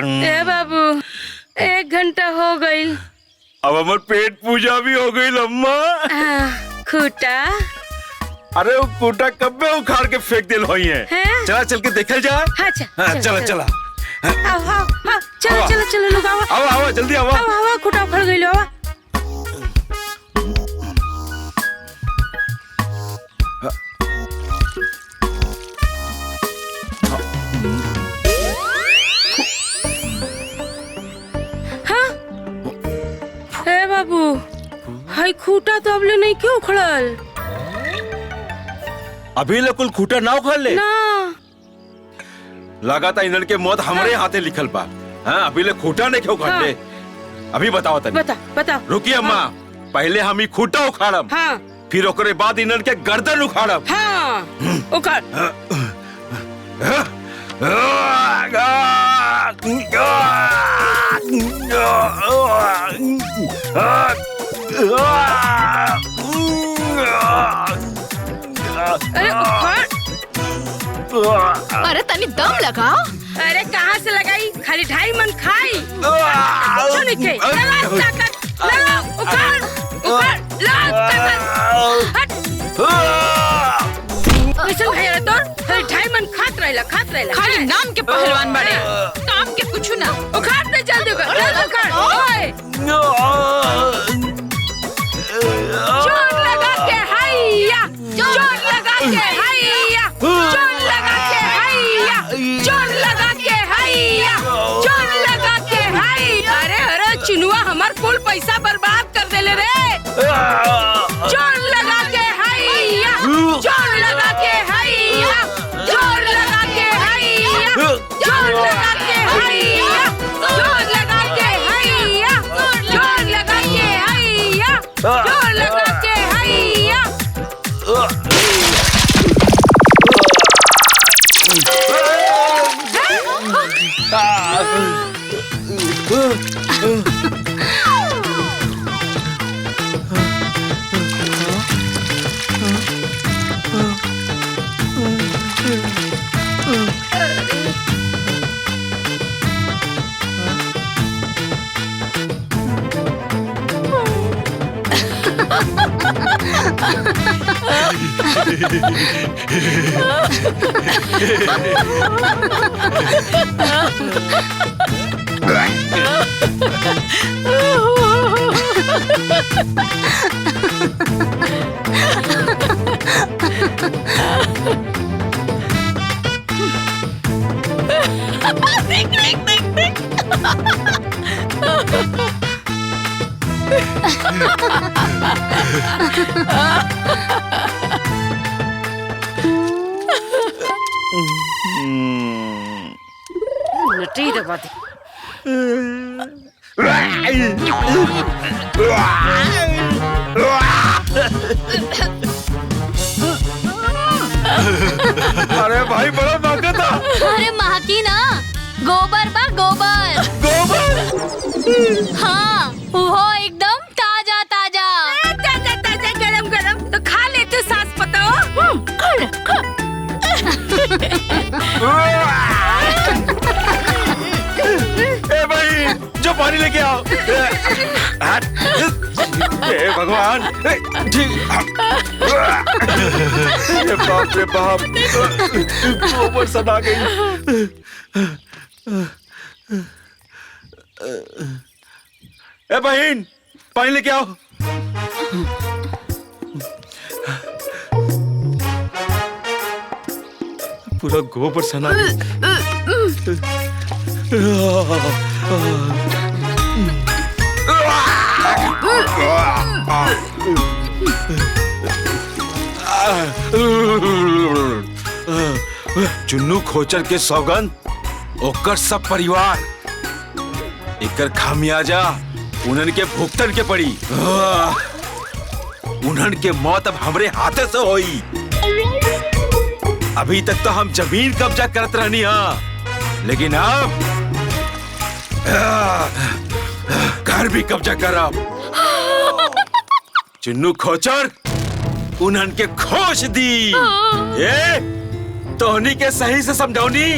ए बाबू, 1 घंटा हो गई। अब हमार पेट पूजा भी हो गई अम्मा। खूटा, अरे वो खूटा कब्बे उखाड़ के फेंक दिल हुई है। चला चल के देखल जाए। हाँ, चला। आओ चलो लोग आओ। आओ जल्दी आओ। आओ खूटा उखड़ गई लो। बाबू, हाय खूटा तो अबले नहीं क्यों उखड़ल? अभी ले कुल खूटा ना उखड़ ले ना। लगाता इन्हन के मौत हमरे हाथे लिखल बा। हाँ अभी ले खूटा नहीं क्यों काटले? अभी बताओ तनी। बता। रुकिए अम्मा, पहले हम ही खूटा उखाड़म, हाँ फिर ओकरे बाद इनन के गर्दन उखाड़म। हाँ उखाड़। अरे उखाड़। अरे तनी दम लगा। अरे कहाँ से लगाई? खाली 2.5 मन खाई। कुछ नहीं खाई। लगा ताकत, लगा उखाड़, लगा ताकत। हट। कैसे भाई रे तोर? खाली 2.5 मन खात रहेला। खाली नाम के पहलवान बड़े, काम के कुछ ना। उखाड़ दे जल्दी उखाड़। ओए जोर लगा के हैया, जोर लगा के हैया, जोर लगा के हैया, जोर लगा के हैया, जोर लगा के हैया। अरे चिनुआ हमार कुल पैसा बर्बाद कर देले रे। जोर लगा के हैया, जोर लगा के हैया, जोर लगा के हैया, जोर लगा के हैया, जोर लगा के हैया, जोर लगा के हैया, जोर लगा के हैया। नटी दबा दी। अरे भाई बड़ा महंगा था। अरे महकी ना, गोबर बा गोबर। गोबर? हाँ वो एकदम ताजा ताजा। ताजा गरम गरम तो खा ले तू सास पताओ। ए भाई जो पानी लेके आओ। हे भगवान, ये बाप रे बाप, गोबर सना गई। ए बहन पानी लेके आओ। पूरा गोबर सना चुन्नू खोचर के सौगंध ओकर सब परिवार एकर खामियाजा उन्हन के भुगतन के पड़ी। उन्हन के मौत अब हमरे हाथे से होई। अभी तक तो हम जमीन कब्जा करत रहनी हा, लेकिन अब घर भी कब्जा करब। चुन्नू खोचर उन्हन के खोज दी। ये तोहनी के सही से समझौनी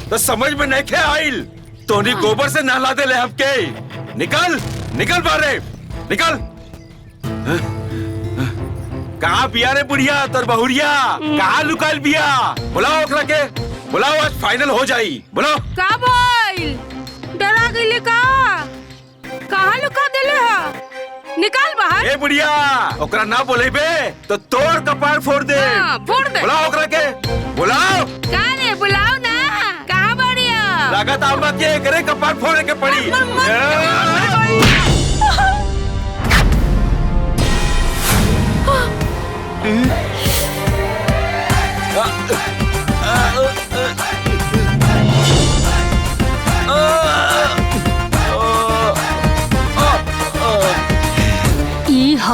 तो समझ में नहीं खे आइल। तोहनी गोबर से नहला दे ले हमके। निकल निकल बारे निकल। कहाँ बिया रे बुढ़िया तोर बहुरिया? कहाँ लुकाइल बिया? बुलाओ ओकरा के, बुलाओ, आज फाइनल हो जाई। बुलाओ। का भइल? डरा गइले का? कहाँ लुका देले हा? निकाल बाहर। ए बुढ़िया ओकरा ना बोलेबे तो तोर कपार फोड़ दे। हाँ, फोड़ दे। बुलाओ ओकरा के, बुलाओ। का रे बुलाओ ना। कहाँ बढ़िया? लागत आमा के करे कपार फोड़ने के पड़ी।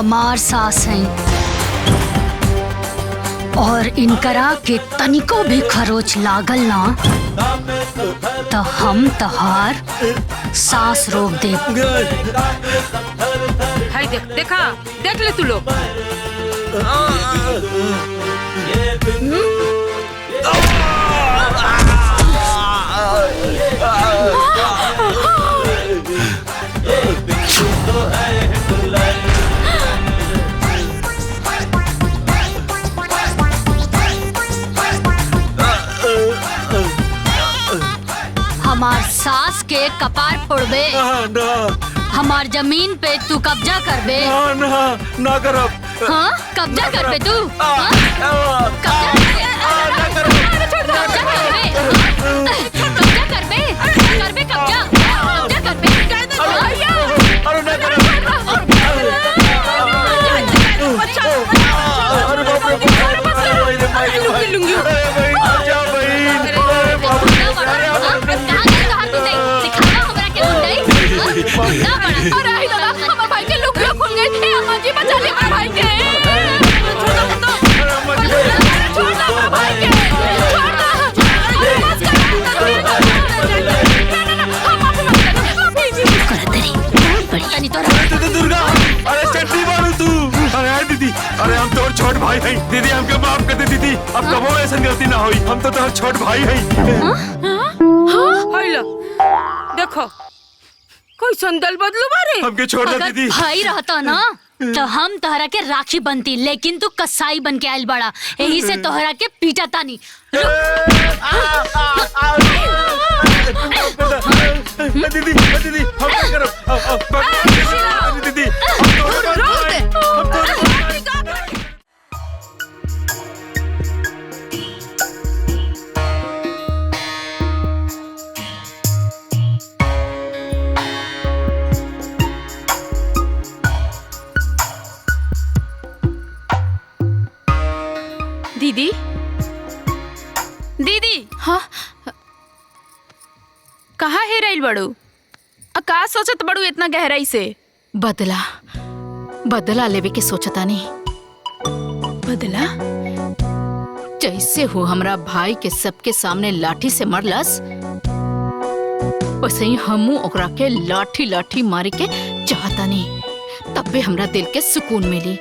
हमार सास हैं और इनकरा के तनिको भी खरोच लागल ना तो हम तहार सांस रोक दे। हाय देखा देख ले तू लोग। हमार सास के कपार फोड़बे, हमार जमीन पे तू कब्जा करबे। ना करब। हाँ कब्जा करबे तू? कब्जा करबे? कब्जा करबे? करबे कब्जा? कब्जा अरे हम तो छोट भाई हैं दीदी, हमके माफ कर दे दीदी। अब कबो ऐसा गलती ना हुई, हम तो तोहर छोट भाई हैं। हाय लो देखो कोई संदल बदलू बारे। हमके छोड़ दे अगर दीदी। भाई रहता ना तो हम तोहरा के राखी बनती, लेकिन तू कसाई बन के आयल बड़ा, यही से तोहरा के पीटा तानी। दीदी दीदी हम क्या करब? दीदी दीदी दीदी। हाँ कहाँ है रही बड़ू? का सोचत बड़ू इतना गहराई से? बदला बदला लेवे के सोचता नहीं। बदला जैसे हो हमरा भाई के सबके सामने लाठी से मरलस, वैसे ही हमू ओकरा के लाठी लाठी मारे के चाहता नहीं, तब भी हमरा दिल के सुकून मिली।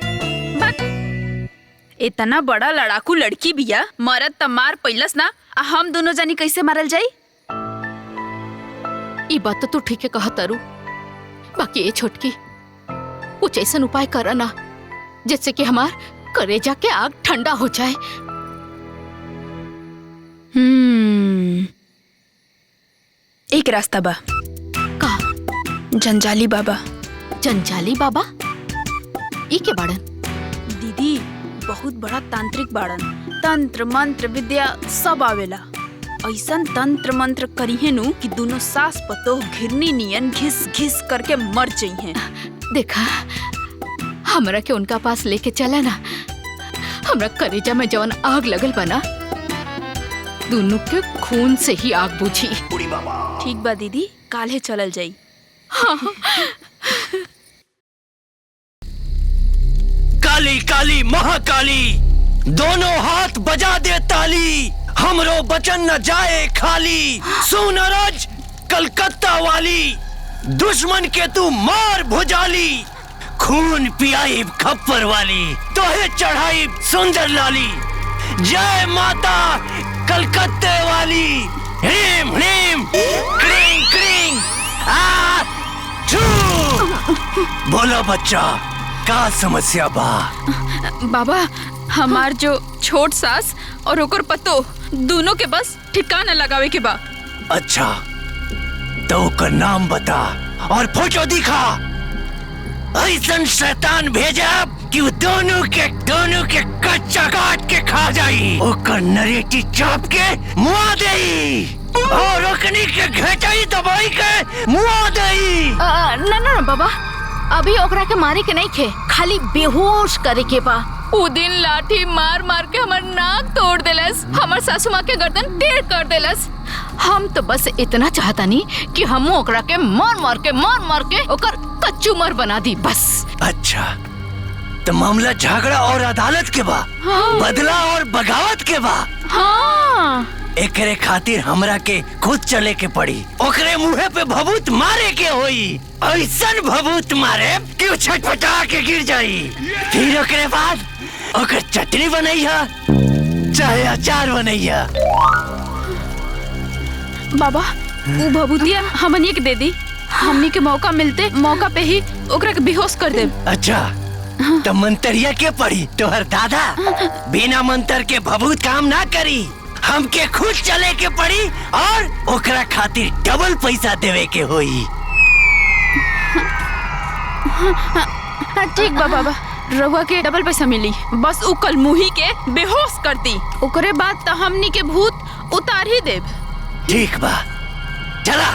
इतना बड़ा लड़ाकू लड़की बिया, मरद त मार पैलस ना, हम दोनों जानी कैसे मारल जाई? ई बात तो तू ठीक है कहा तारू, बाकी ये छोटकी कुछ ऐसा उपाय करा ना जिससे कि हमार करेजा के आग ठंडा हो जाए। एक रास्ता बा। का? जंजाली बाबा। जंजाली बाबा ई के बाड़न? दीदी बहुत बड़ा तांत्रिक बाड़न, तंत्र मंत्र विद्या सब आवेला। ऐसन तंत्र मंत्र करिहे नु कि दोनों सास पतोह घिरनी नियन घिस घिस करके मर जाइए। देखा हमरा के उनका पास लेके चला ना, हमरा करेजा में जवन आग लगल बना दोनों के खून से ही आग बुझी। ठीक बा दीदी, काल्हे चलल जाई। हाँ। काली काली महाकाली दोनों हाथ बजा दे ताली, हमरो बचन न जाए खाली। सुनरज कलकत्ता वाली दुश्मन के तू मार भुजाली, खून पियाई खप्पर वाली तोहे चढ़ाई सुंदर लाली। जय माता कलकत्ते वाली, ह्रीम ह्रीम क्रीं क्रीं आ छू। बोलो बच्चा का समस्या बा? बाबा हमार जो छोट सास और ओकर पतो दोनों के बस ठिकाना लगावे के बा। अच्छा तो ओकर नाम बता और फोटो दिखा, ऐसन शैतान भेजा कि दोनों के कच्चा काट के खा जाई, ओकर नरेटी चाप के मुआ देई और ओकनी के घेटाई दबाई के मुआ देई। ना ना बाबा, अभी ओकरा के मारे के नहीं खे, खाली बेहोश करे के बा। उ दिन लाठी मार मार के हमार नाक तोड़ देलस, हमार सासू माँ के गर्दन टेढ़ कर देलस। हम तो बस इतना चाहता नहीं कि हम ओकरा के मार मार के ओकर कच्चू मर बना दी बस। अच्छा तो मामला झगड़ा और अदालत के बा। हाँ। बदला और बगावत के बा। हाँ। एकरे खातिर हमरा के खुद चले के पड़ी। ओकरे मुँहे पे भभूत मारे के होई। ऐसन भभूत मारे कि वो छटपटा के गिर जाई। फिर ओकरे बाद ओकर चटनी बनैया चाहे अचार बनैया। बाबा वो भभूतिया हमनी के दे दी। हमनी के मौका मिलते मौका पे ही ओकरा के बेहोश कर दे। अच्छा तो मंतरिया के पड़ी तोहर दादा बिना मंतर के भभूत काम ना करी। हमके खुद चले के पड़ी और ओकरा खातिर डबल पैसा देवे के होई। ठीक बा बाबा रउआ के डबल पैसा मिली। बस उ कल मुही के बेहोश कर दी। ओकरे बाद तो हमनी के भूत उतार ही देब। ठीक बा चला।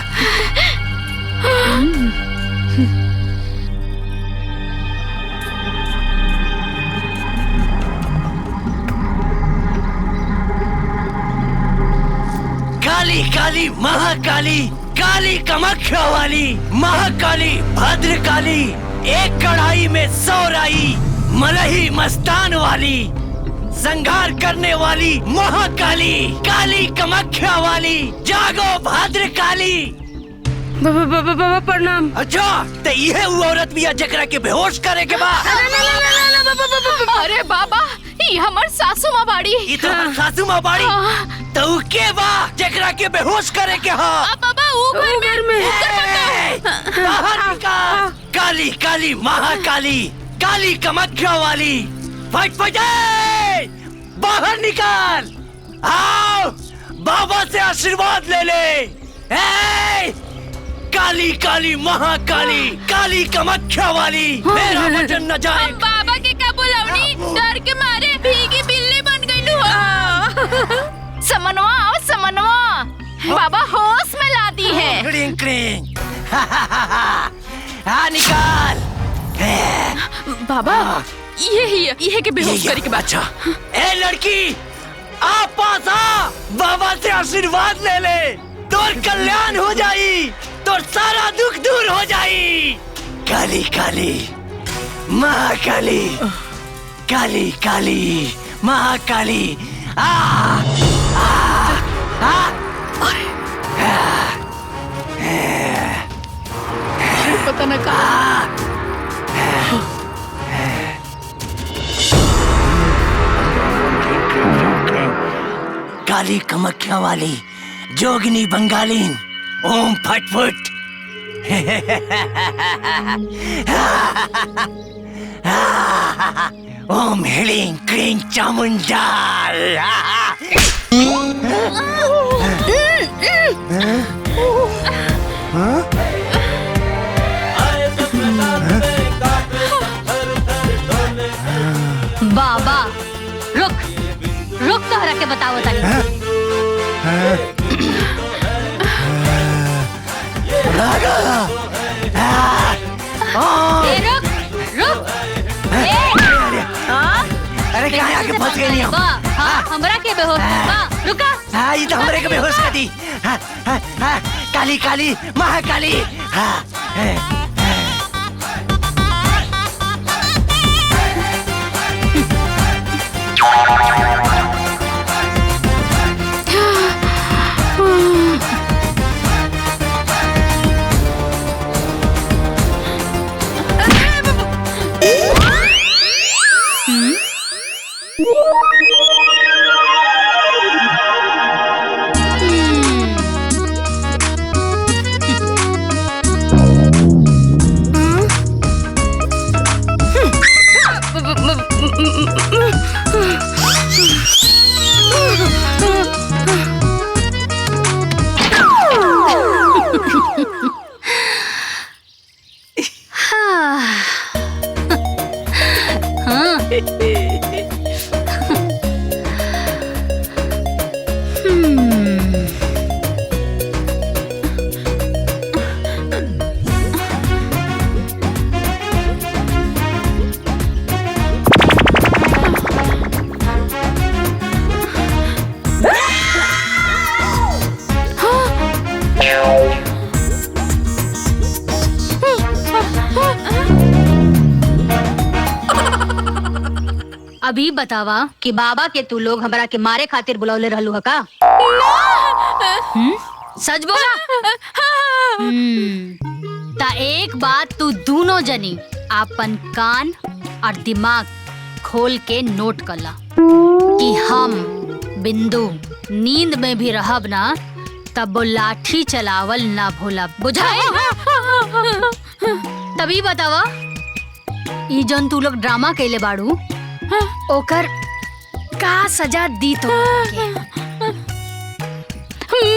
काली काली महाकाली काली कामाख्या वाली महाकाली भद्रकाली एक कढ़ाई में 100 राई मलही मस्तान वाली संघार करने वाली महाकाली काली कामाख्या वाली जागो भद्रकाली। बाबा प्रणाम। अच्छा तो ये वो औरत भी जकरा के बेहोश करे के बा। अरे बाबा ये हमर सासू माँ बाड़ी। ये तो हमर सासू माँ बाड़ी। तो के बा जकरा के बेहोश करे के हा। बाबा वो घर में बाहर निकाल। काली काली महाकाली काली कामाख्या वाली फटफटे बाहर निकाल। आओ बाबा से आशीर्वाद ले ले। काली काली महाकाली काली कामाख्या वाली मेरा वचन न जाए। बाबा के का बुलावनी डर के मारे भीगी बिल्ली बन गई हो। समनवा आओ समनवा बाबा होश में ला दी है। क्रिंग क्रिंग हाँ निकाल। बाबा ये के बेहोश करे के बाद। अच्छा ए लड़की आप पास आ बाबा से आशीर्वाद ले ले। तोर कल्याण हो जाई तोर सारा दुख दूर हो जाई। काली काली महाकाली काली काली महाकाली आ आ आ पता न कहा। काली कामाख्या वाली जोगिनी बंगालीन ओम फटफट। ओम ह्रीं क्रीं चामुंडा। बाबा रुक रुक तोहरा के बताओ तानी। रुक रुक। अरे क्या आके फंस गई हम। हाँ हमरा के बेहोश रुका। हाँ ये तो हमरे के बेहोश कर दी। हाँ, हाँ, हाँ, काली काली महाकाली। हाँ, अभी बतावा कि बाबा के तू लोग हमरा के मारे खातिर बुलौले रहलू ह का? सच बोला? ता एक बात तू दोनों जनी अपन कान और दिमाग खोल के नोट कर ला कि हम बिंदु नींद में भी रहब ना तब वो लाठी चलावल ना भूलब, बुझाए? तभी बतावा ई जन तू लोग ड्रामा कैले बाड़ू ओकर का सजा दी तो?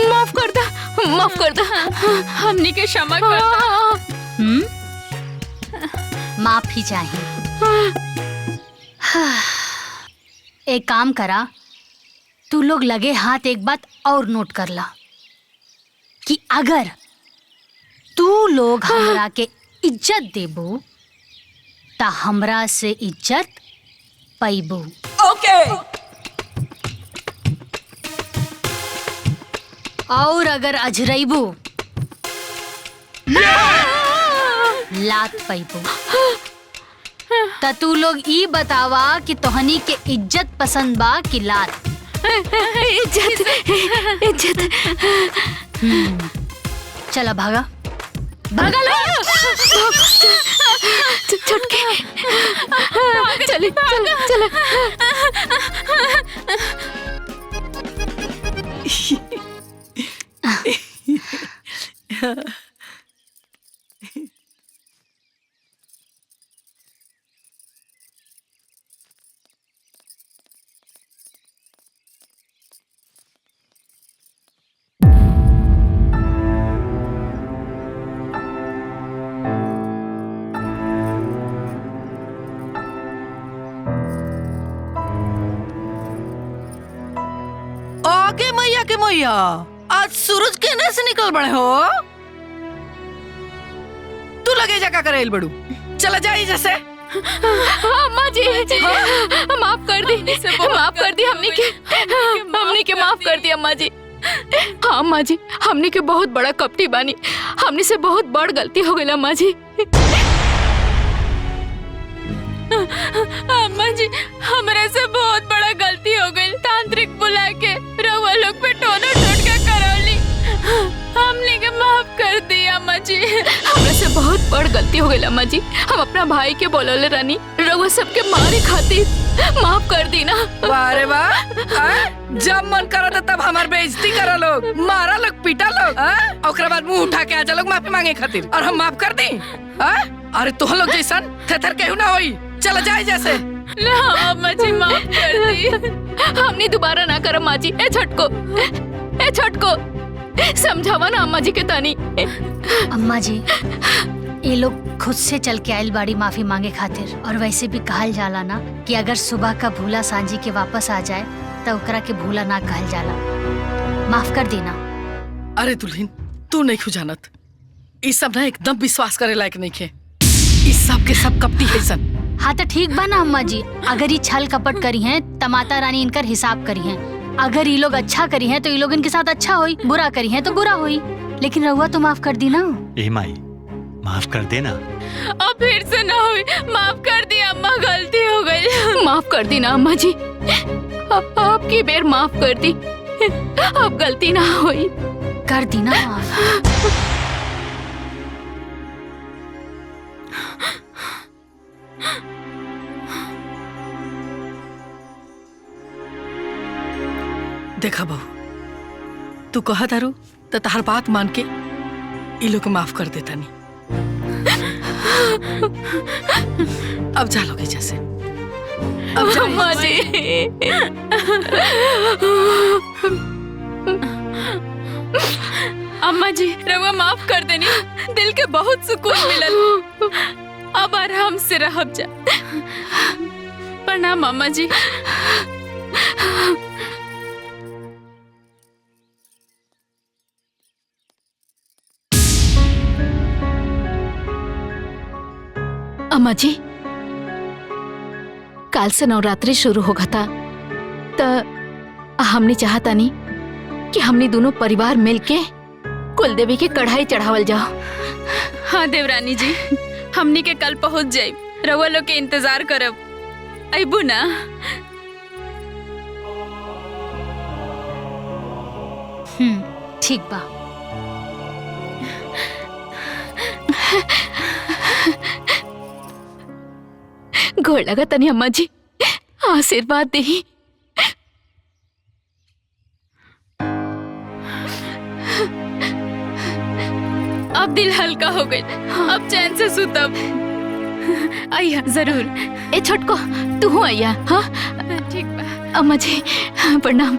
माफ कर दा, माफ कर दा, हमनी के क्षमा कर दा। माफी चाहिए। एक काम करा, तू लोग लगे हाथ एक बात और नोट कर ला कि अगर तू लोग हमरा के इज्जत देबू ता हमरा से इज्जत पैबू। ओके। और अगर अजरैबू लात पैबू। ता तू लोग ई बतावा कि तोहनी के इज्जत पसंद बा कि लात? इज्जत, इज्जत। चला भागा, भागा लो। छुटके चले, चले। आगे मैया के मैया, आज सूरज केने से निकल बड़े हो? तू लगे जा का करेल बड़ू, चला जाई जैसे। अम्मा जी, माफ कर दी, माफ कर दी, हमनी के माफ कर दी अम्मा जी। हाँ अम्मा जी, हमनी के बहुत बड़ा कपटी बानी, हमनी से बहुत बड़ गलती हो गई अम्मा जी। अम्मा जी, हमरा से बहुत बड़ा गलती हो गई, तांत्रिक बुला के रउआ लोग पे टोना टोटका करौली, हमने के माफ कर दी अम्मा जी। हमरा से बहुत बड़ गलती हो गई अम्मा जी, हम अपना भाई के बोलौले रानी रउआ सबके मारे खातिर, माफ कर दी ना। वारे वाह, जब मन करा था तब हमार बेइज्जती करा लोग, मारा लोग, पीटा लोग, ओकरा बाद मुंह उठा के आजा लोग माफी मांगे खातिर, और हम माफ कर दी? अरे तुम लोग जैसन थेथर केहू ना होई, चला जाए जैसे। ना अम्मा जी, माफ कर दी, हमने दोबारा ना करम अम्मा जी। ए छोटको समझावा ना अम्मा जी के तानी। अम्मा जी, ये लोग खुद से चल के आयल बाड़ी माफी मांगे खातिर, और वैसे भी कहल जाला ना कि अगर सुबह का भूला सांझी के वापस आ जाए तो ओकरा के भूला ना कहल जाला। माफ कर देना। अरे दुल्हन, तू नहीं खुजानत, इस सब ना एकदम विश्वास करे लायक नहीं खे, इस सब के सब कपटी है सन। हाँ तो ठीक बा ना अम्मा जी, अगर ये छल कपट करी हैं तो माता रानी इनकर हिसाब करी हैं, अगर ये लोग अच्छा करी हैं तो ये लोग इनके साथ अच्छा होई, बुरा करी हैं तो बुरा होई, लेकिन रहुआ तो माफ कर दी ना। ए माई, माफ कर देना। अब फिर से ना हुई, माफ कर दी अम्मा, गलती हो गई, माफ कर दी ना अम्मा जी, आपकी बेर माफ कर दी, अब गलती ना हुई, कर दी ना माफ। देखा बहू, तू कहा तारू तो तहार बात मान के ये लोग माफ कर देता नहीं। अब जा लोगे जैसे, अब जा अम्मा जी। अम्मा जी, रवा माफ कर देनी, दिल के बहुत सुकून मिलल, अब आराम से रहब जा। प्रणाम अम्मा जी। अम्मा जी, काल से नवरात्रि शुरू होगा था, तो हमने चाहता नहीं कि हमने दोनों परिवार मिलके कुल देवी के कढ़ाई चढ़ावल जाओ। हाँ देवरानी जी, हमनी के कल पहुंच जाए, रउआ लोग के इंतजार करब। अबू ना। ठीक बा। गोड़ लगा तनी अम्मा जी, आशीर्वाद दे। अब दिल हल्का हो गई, अब चैन से सुतब। आइया जरूर। ए छोटको तू हूँ आइया। हाँ ठीक बा। अम्मा जी प्रणाम।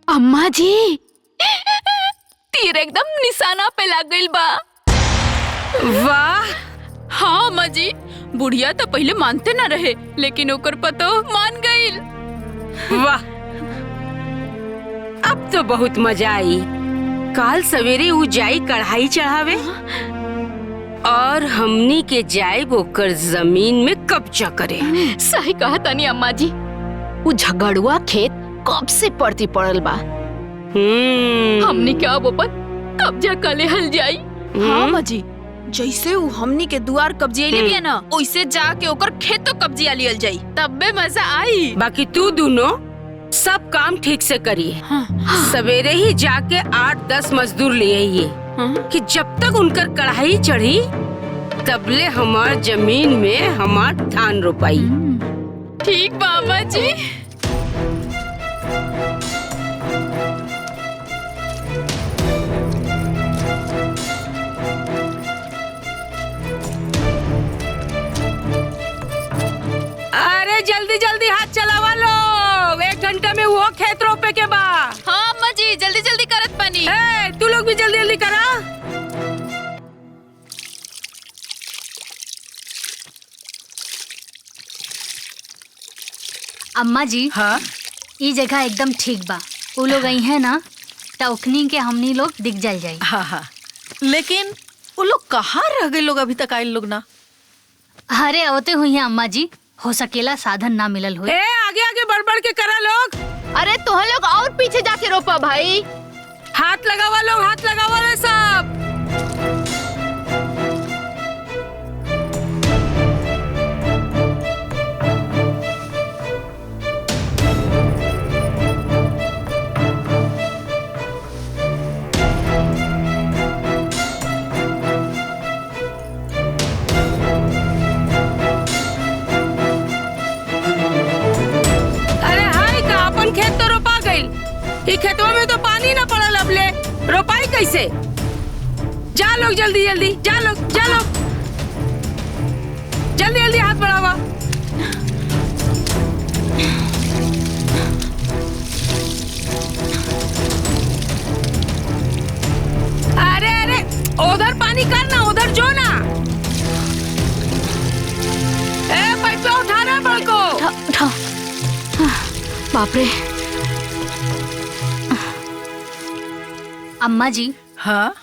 अम्मा जी तीर एकदम निशाना पे लग गइल बा। वाह। हाँ अम्मा जी, बुढ़िया तो पहले मानते न रहे, लेकिन ओकर पतो मान गइल। वाह, अब तो बहुत मजा आई। काल सवेरे उ जाई कढ़ाई चढ़ावे और हमनी के जाए ओकर जमीन में कब्जा करे। सही कहा तनी अम्मा जी, वो झगड़ुआ खेत कब से पड़ती पड़ल बा। हमनी के अब अपन कब्जा कर लेहल जाई। हाँ अम्मा जी, जैसे वो हमनी के दुआर कब्जे ले बिया ना, वैसे जाके ओकर खेतो कब्जिया लियल जाई, तब में मजा आई। बाकी तू दोनों सब काम ठीक से करिए। सवेरे ही जाके 8-10 मजदूर ले आइए कि जब तक उनकर कढ़ाई चढ़ी तबले हमार जमीन में हमार धान रोपाई। ठीक बाबा जी। अरे जल्दी जल्दी हाथ चलावा लोग, 1 घंटा में वो खेत रोपे के बा। हाँ अम्मा जी, जल्दी जल्दी करत पानी। तू लोग भी जल्दी जल्दी करा। अम्मा जी हाँ, ये जगह एकदम ठीक बा। वो लोग आई है ना, टोकनी के हमनी लोग दिख जल जाए। हाँ हाँ, लेकिन वो लोग कहाँ रह गए लोग अभी तक आए लोग ना? अरे होते हुई है अम्मा जी, हो सकेला साधन ना मिलल हुए। आगे आगे बढ़ के करा लोग। अरे तुम लोग और पीछे जाके रोपा भाई। हाथ लगावा लोग, हाथ लगावा रे सब। खेतों में तो पानी ना पड़ल, अबले रोपाई कैसे? जा लोग जल्दी जल्दी, जा लोग जल्दी जल्दी हाथ बढ़ावा। अरे अरे उधर पानी करना, उधर जो ना। पैसा उठाना बड़को। बाप रे। अम्मा जी हाँ,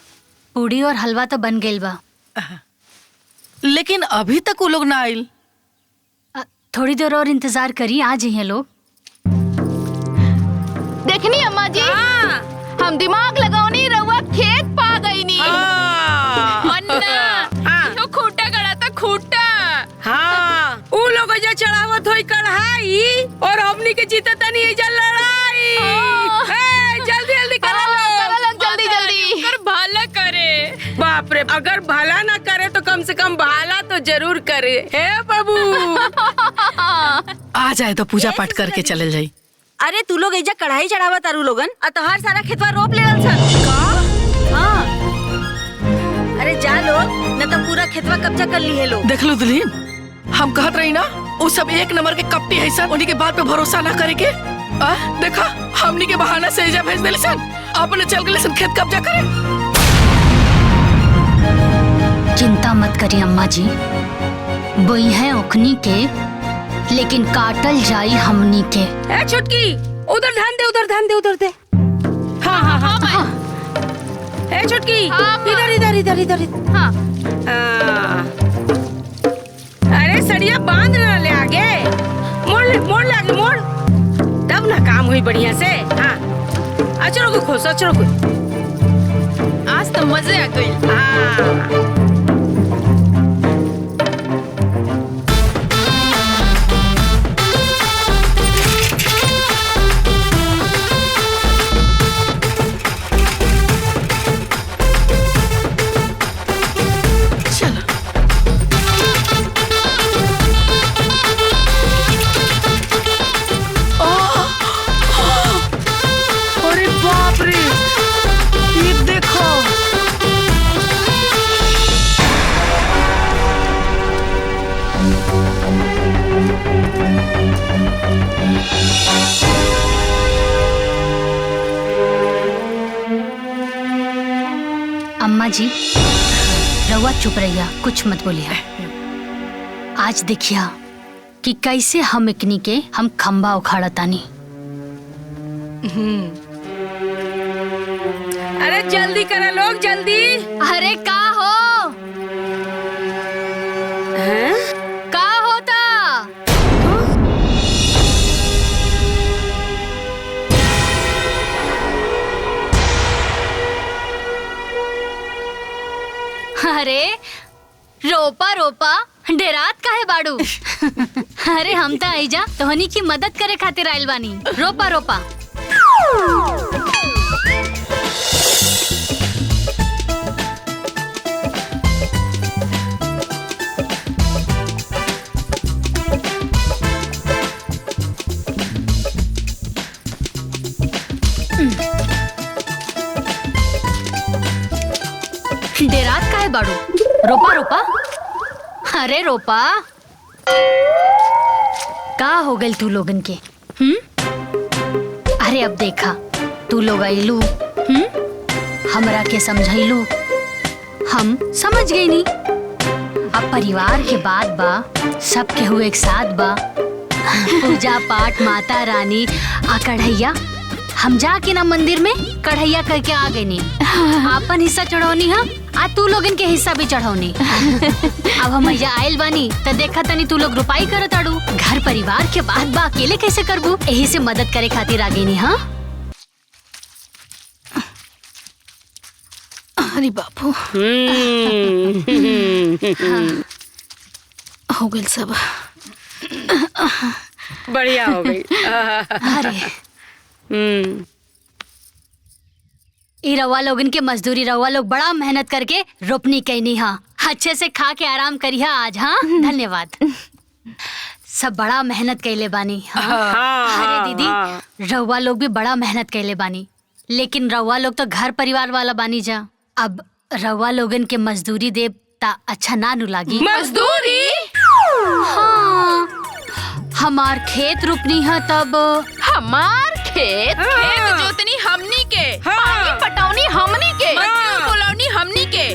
पूड़ी और हलवा तो बन गइल बा, लेकिन अभी तक वो लोग ना आइल। थोड़ी देर और इंतजार करी, आ जाइए लोग। देखनी अम्मा जी, हम दिमाग लगाओनी, रउआ खेत पा गई नी। अन्ना खूटा गड़ा था, खूटा। हाँ, उ लोग जो चढ़ावत होई कढ़ाई और हमनी के जीता तनी इजा लड़ाई। जल्दी जल्दी करा लोग, जल्दी जल्दी कर भाला करे। बाप रे, अगर भला ना करे तो कम से कम भाला तो जरूर करे। हे प्रभु। आ जाए तो पूजा पाठ करके चले जाई। अरे तू लोग एजा कढ़ाई चढ़ावा तारू लोगन, तोहार सारा खेतवा रोप लेवल सन का? हाँ, अरे जा लोग, न तो पूरा खेतवा कब्जा कर ली है लोग। देख लो दुल्हीन, हम कहत रही ना, वो सब 1 नंबर के कपटी है सन, उन्हीं के बात पे भरोसा ना करे के। देखा, हमनी के बहाना से एजा भेज देली सन, अपने चल गए सन खेत कब्जा करे। चिंता मत करिए अम्मा जी, बोई है ओखनी के, लेकिन काटल जाई हमनी के। ए छुटकी, उधर ध्यान दे, उधर ध्यान दे, उधर दे। हाँ हाँ हाँ हाँ। ए छुटकी, इधर इधर इधर इधर। हाँ। अरे सड़िया बांध ना ले आगे, मोड़ ले आगे, मोड़, तब ना काम हुई बढ़िया से। हाँ, अचरो को खोस, अचरो को। मजे आ गई। अरे बाप रे, ये देखो। अम्मा जी रउआ चुप रहिया, कुछ मत बोलिया। आज देखिया कि कैसे हम इकनी के हम खंबा उखाड़तानी। अरे जल्दी करा लोग, जल्दी। अरे का हो? का होता? अरे रोपा रोपा डेरात काहे बाड़ू? अरे हम तो आइजा तोहनी की मदद करे खातिर आइल बानी। रोपा रोपा। डेरात काहे बाड़ू? रोपा रोपा। अरे रोपा। का हो गई तू लोगन के? अरे अब देखा तू लोग आइलू, हमरा के समझाइलू, हम समझ गई नी। अब परिवार के बात बा, सब के हुए एक साथ बा। पूजा पाठ माता रानी आ कढ़ैया, हम जाके ना मंदिर में कढ़ैया करके आ गई नी। आपन हिस्सा चढ़ौनी है आ तू लोगन के हिस्सा भी चढ़ौनी। अब हम मैया आयल बानी त देखा तनी तू लोग रुपाई करत आड़ू। घर परिवार के बात बा, अकेले कैसे करबू? यही से मदद करे खातिर आ गई नी। हाँ अरे बापू, हो गई सब। बढ़िया हो गई। अरे ई रवा लोगन के मजदूरी, रवा लोग बड़ा मेहनत करके रोपनी कैनी। हाँ अच्छे से खा के आराम करिया आज। हाँ धन्यवाद। सब बड़ा मेहनत कैले बानी। हाँ। अरे दीदी रवा लोग भी बड़ा मेहनत कैले बानी, लेकिन रवा लोग तो घर परिवार वाला बानी जा। अब रवा लोगन के मजदूरी देव ता अच्छा ना नु लागी। मजदूरी? हाँ हमार खेत रोपनी है तब। हमार खेत? खेत जोतनी हमनी के, पानी पटौनी हमनी के, मजदूर बुलौनी हमनी के।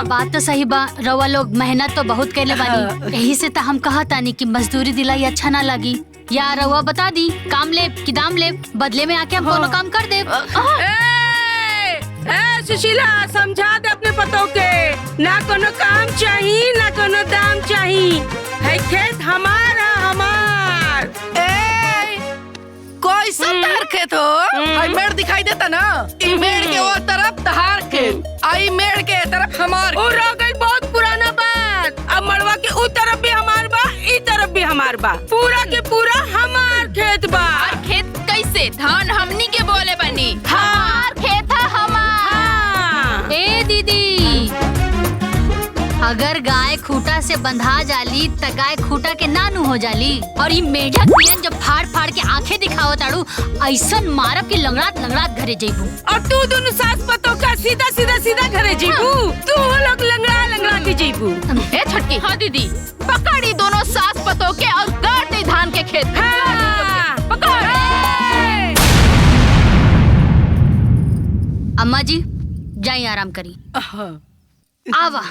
बात तो सही बा, रवा लोग मेहनत तो बहुत कैले बानी। यही से तो हम कहा तानी कि मजदूरी दिलाई अच्छा ना लगी। या रवा बता दी काम ले कि दाम ले, बदले में आके हम कोनो काम कर दे। सुशीला समझा दे अपने पतों के, ना कोनो काम चाहिए ना कोनो दाम चाहिए। है खेत हमारा, हमार। कोई सब तार खेत हो? आई मेड़ दिखाई देता ना, ई मेड़ के वो तरफ तहार खेत, आई मेड़ के तरफ हमार। और रह गई बहुत पुराना बात। अब मड़वा के उ तरफ भी हमार बा, ई तरफ भी हमार बा, पूरा के पूरा हमार खेत बा। और खेत कैसे? धान हमनी के बोले बनी। हमार खेत है हमार। ए दीदी, अगर गाय खूटा से बंधा जाली त गाय खूटा के नानू हो जाली। और ये मेढक पियन जब फाड़ फाड़ के आंखें दिखावत आड़ू, ऐसन मारब कि लंगड़ात लंगड़ात घरे जइबू। और तू दोनों सास पतों का सीधा सीधा सीधा घरे जइबू। तू लोग लंगड़ा लंगड़ा के जइबू। ए छटकी। हाँ दीदी, पकड़ी दोनों सास पतों के और गाड़ दे धान के खेत। पकड़। अम्मा जी जाइए आराम करी। आवा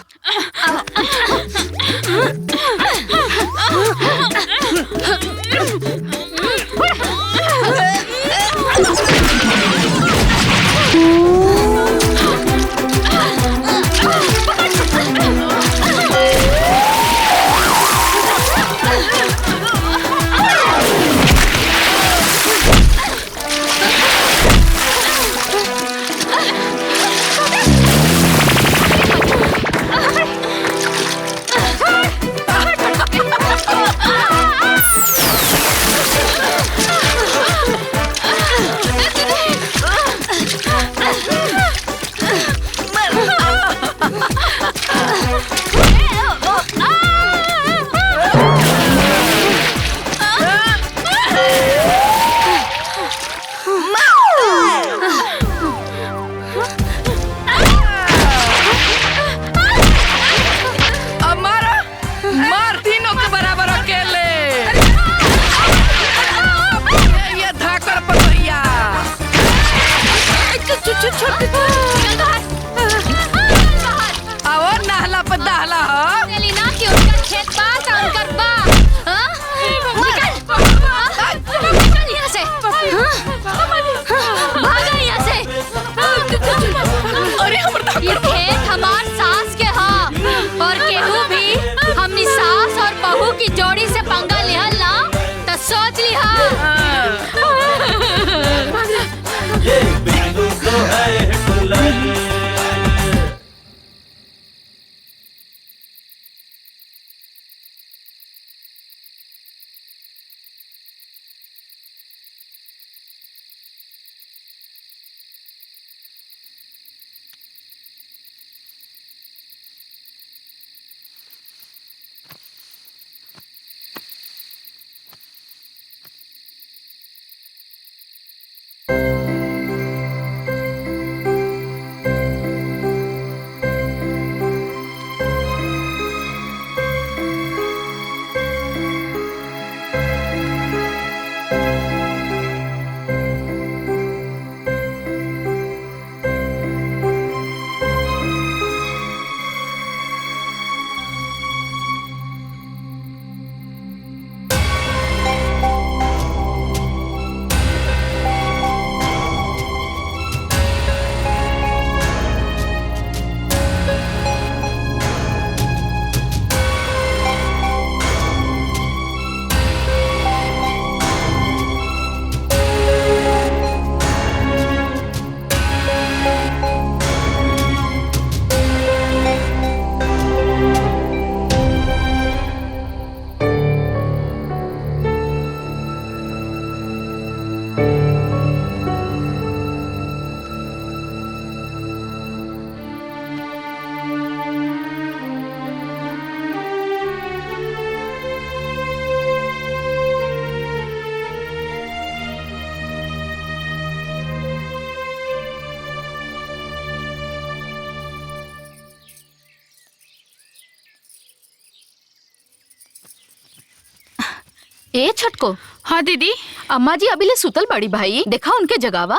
ए छटको। हाँ दीदी। अम्मा जी अभी ले सुतल बड़ी भाई, देखा उनके जगावा।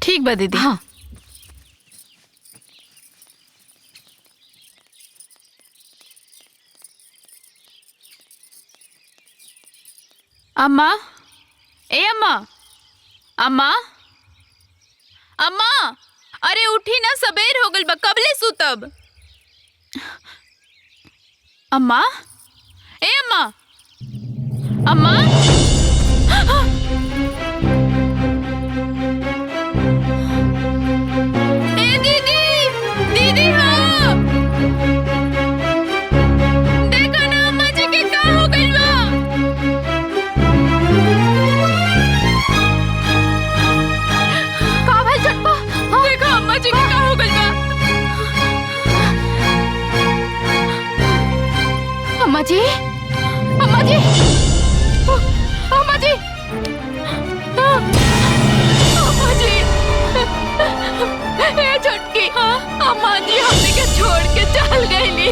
ठीक बा दीदी। हाँ। अम्मा, ए अम्मा, अम्मा, अम्मा, अरे उठी ना, सबेर हो गल बा, कबले सुतब। अम्मा, ए अम्मा, अम्मा, ए दीदी, दीदी हाँ, देखो ना अम्मा जी के का हो गइल बा। का भइल छटको? देखो अम्मा जी के का हो गइल बा। अम्मा जी, अम्मा जी, अम्मा जी, अम्मा जी, ए छटकी, अम्मा जी हमने के छोड़ के चल गईली।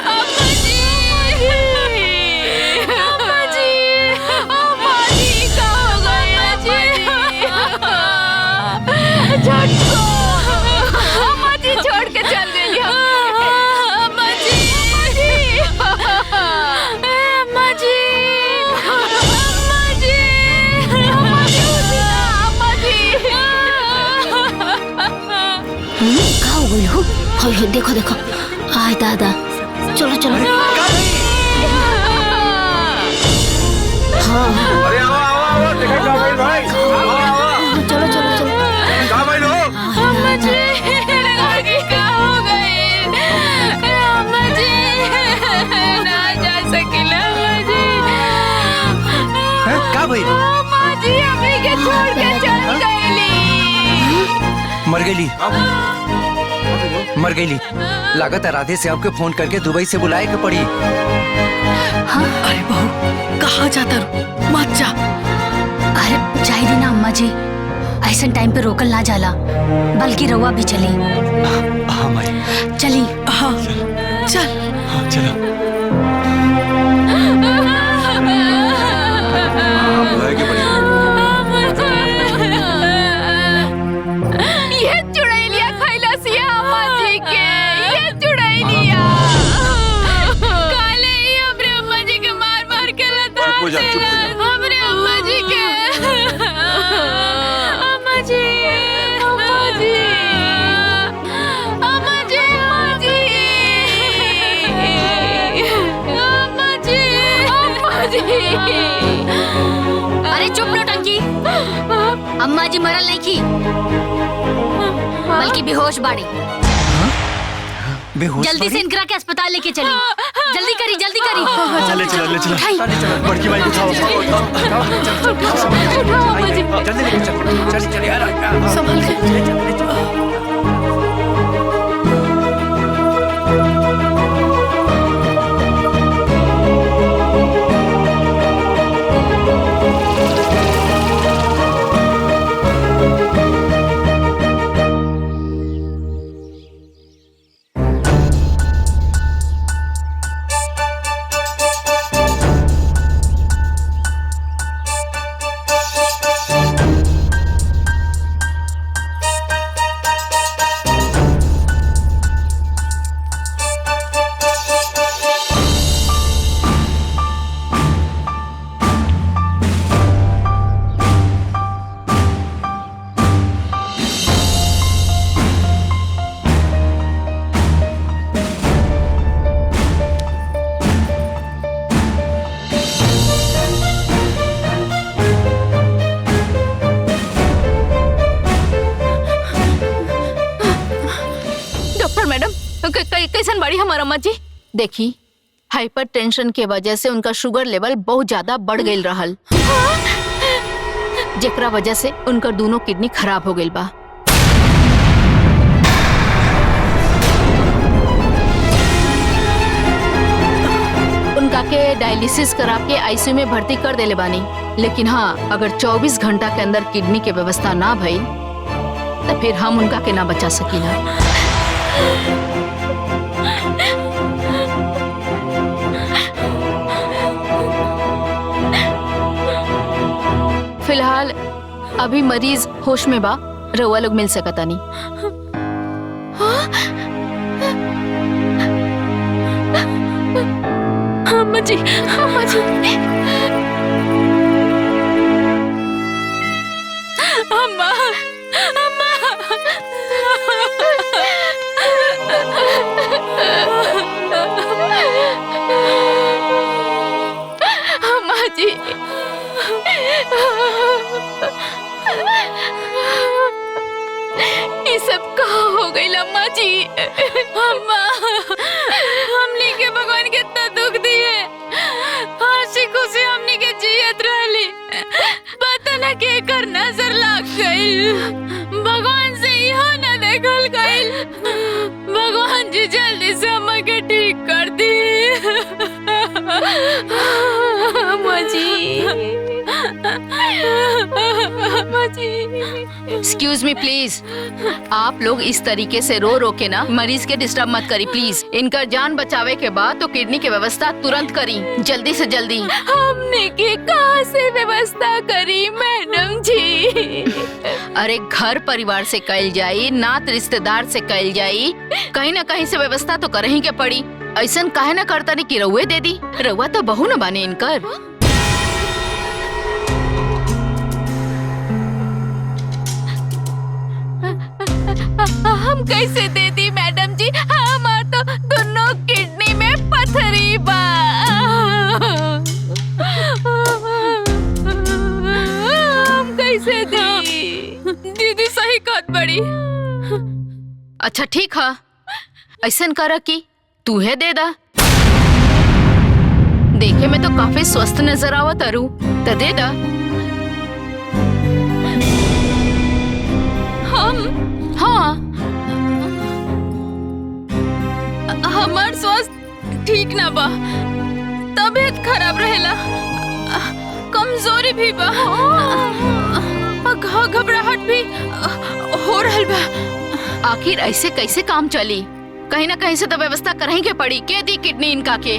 अम्मा जी, अम्मा जी, अम्मा जी का हो गया जी? छटको, अम्मा जी छोड़ के चल गईली हमने। अम्मा जी, अम्मा जी, अम्मा जी, अम्मा जी, अम्मा जी। का हो गइल हो? होय देखो देखो, आय दादा, चलो चलो। हाँ अरे आओ आओ आओ, देखो क्या भाई भाई, चलो चलो चलो। कहाँ भाई हो? अम्मा जी, आगे क्या हो गई? अम्मा जी, ना जा सकिला अम्मा जी। का भाई? अम्मा जी अभी के छोड़ के चल गईली। मर गईली, मर गईली। लागत है राधे से आपके फोन करके दुबई से बुलाए के पड़ी। हाँ? अरे बहू, कहाँ जाता रू? मत जा। अरे जाई दी ना अम्मा जी, ऐसा टाइम पे रोकल ना जाला, बल्कि रवा भी चली। हाँ माई चली। हाँ चल। हाँ चलो। ये चुड़ैलिया खैलसिया अम्मा जी के, ये चुड़ैलिया काले ही हमरे अम्मा जी के मार मार के लता हमरे अम्मा जी के। अम्मा जी, अम्मा जी, अम्मा जी, अम्मा जी, अम्मा जी, अरे चुप नौटंकी, अम्मा जी मरल नहीं की, बल्कि बेहोश बाड़ी। बेहोश जल्दी से इनकरा के अस्पताल लेके चली। जल्दी करी, जल्दी करी। चले चलो चलो, बड़की भाई उठाओ। जल्दी लेके चल, चल चल, संभल के। कैसन बड़ी हमारा अम्मा जी? देखी, हाइपर टेंशन के वजह से उनका शुगर लेवल बहुत ज्यादा बढ़ गई रहल, जेकरा वजह से उनका दोनों किडनी खराब हो गई बा। उनका के डायलिसिस करा के आईसीयू में भर्ती कर देले बानी, लेकिन हाँ, अगर 24 घंटा के अंदर किडनी के व्यवस्था ना भई तो फिर हम उनका के ना बचा सकीला। फिलहाल अभी मरीज होश में बा, रउआ लोग मिल सकता नहीं। अम्मा जी, अम्मा जी, अम्मा, अम्मा, अम्मा जी, ये सब कहाँ हो गई अम्मा जी? अम्मा, हमने के भगवान कितना दुख दिए, हंसी खुशी हमने के जियत रहली, पता न के कर नजर लग गई, भगवान से यहाँ न देखल गई। भगवान जी जल्दी से अम्मा के ठीक कर दी। अम्मा जी, अम्मा जी। एक्सक्यूज मी प्लीज, आप लोग इस तरीके से रो रो के ना मरीज के डिस्टर्ब मत करी प्लीज। इनका जान बचावे के बाद तो किडनी की व्यवस्था तुरंत करी, जल्दी से जल्दी। हमने के कहाँ से व्यवस्था करी मैडम जी? अरे घर परिवार से कल जाई, नात रिश्तेदार से कल जाई, कहीं ना कहीं से व्यवस्था तो करही के पड़ी। ऐसा काहे ना करता नहीं कि रउए दे दी, रउआ तो बहू न बाने इनकर। हम कैसे दे दी मैडम जी? हमार तो दोनों किडनी में पथरी बा। हम कैसे दी? दीदी सही कहत बड़ी। अच्छा ठीक है, ऐसा कर कि तू है दे दा। देखे में तो काफी स्वस्थ नजर आवत अरु, तो दे दा। हाँ, हमार स्वास्थ्य ठीक ना बा, तबीयत खराब रहेला, कमजोरी भी बा, घबराहट भी हो रहल बा। आखिर ऐसे कैसे काम चली? कहीं ना कहीं से तो व्यवस्था करही के पड़ी। के दी किडनी इनका के?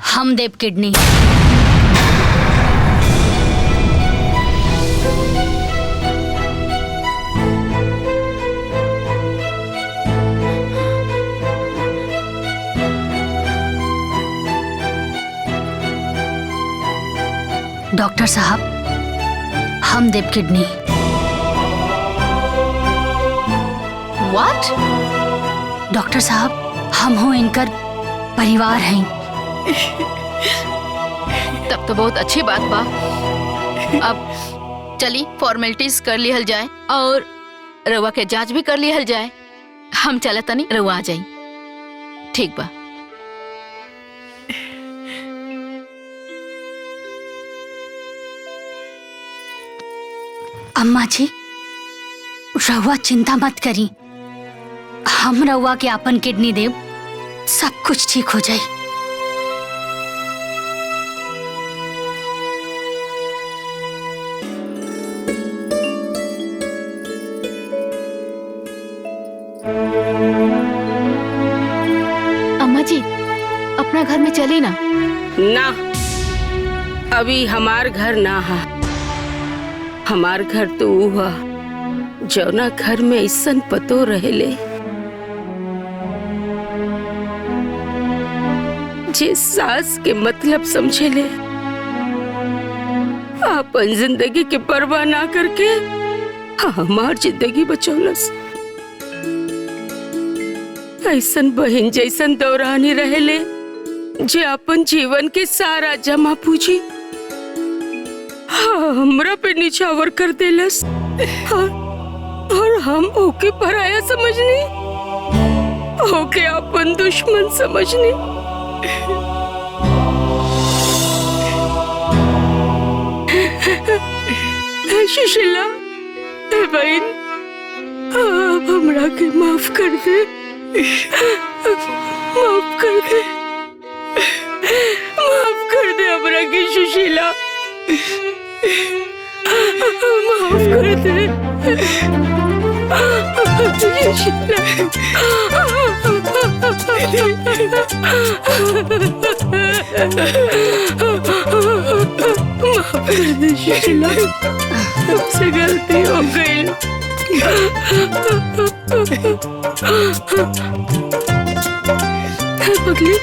हम देव किडनी। डॉक्टर साहब, हम देव किडनी। व्हाट? डॉक्टर साहब, हम हो इनकर परिवार हैं। तब तो बहुत अच्छी बात बा। अब चली फॉर्मेलिटीज कर लिहल जाए और रउआ के जांच भी कर लिहल जाए। हम चलत नहीं, रउआ आ जाई। ठीक बा। अम्मा जी, रउआ चिंता मत करी, हम रउआ के अपन किडनी देव, सब कुछ ठीक हो जाए। अम्मा जी, अपना घर में चली ना। ना, अभी हमार घर ना है। हमार घर तो हुआ जौना घर में ऐसन पतो रहेले जे सास के मतलब समझेले, अपन जिंदगी के परवाह ना करके हमार जिंदगी बचौलस। ऐसन बहन जैसन दौरानी रहेले जे अपन जीवन के सारा जमा पूंजी हमरा पे निछावर कर देलस, और हम ओके पराया समझनी, ओके अपन दुश्मन समझनी। सुशीला, बहन, आप हमरा के माफ कर दे, माफ कर दे, माफ कर दे हमरा के सुशीला, माफ कर दे सुशीला। माफ कर दे सुशीला, तुमसे गलती हो गई। पगली,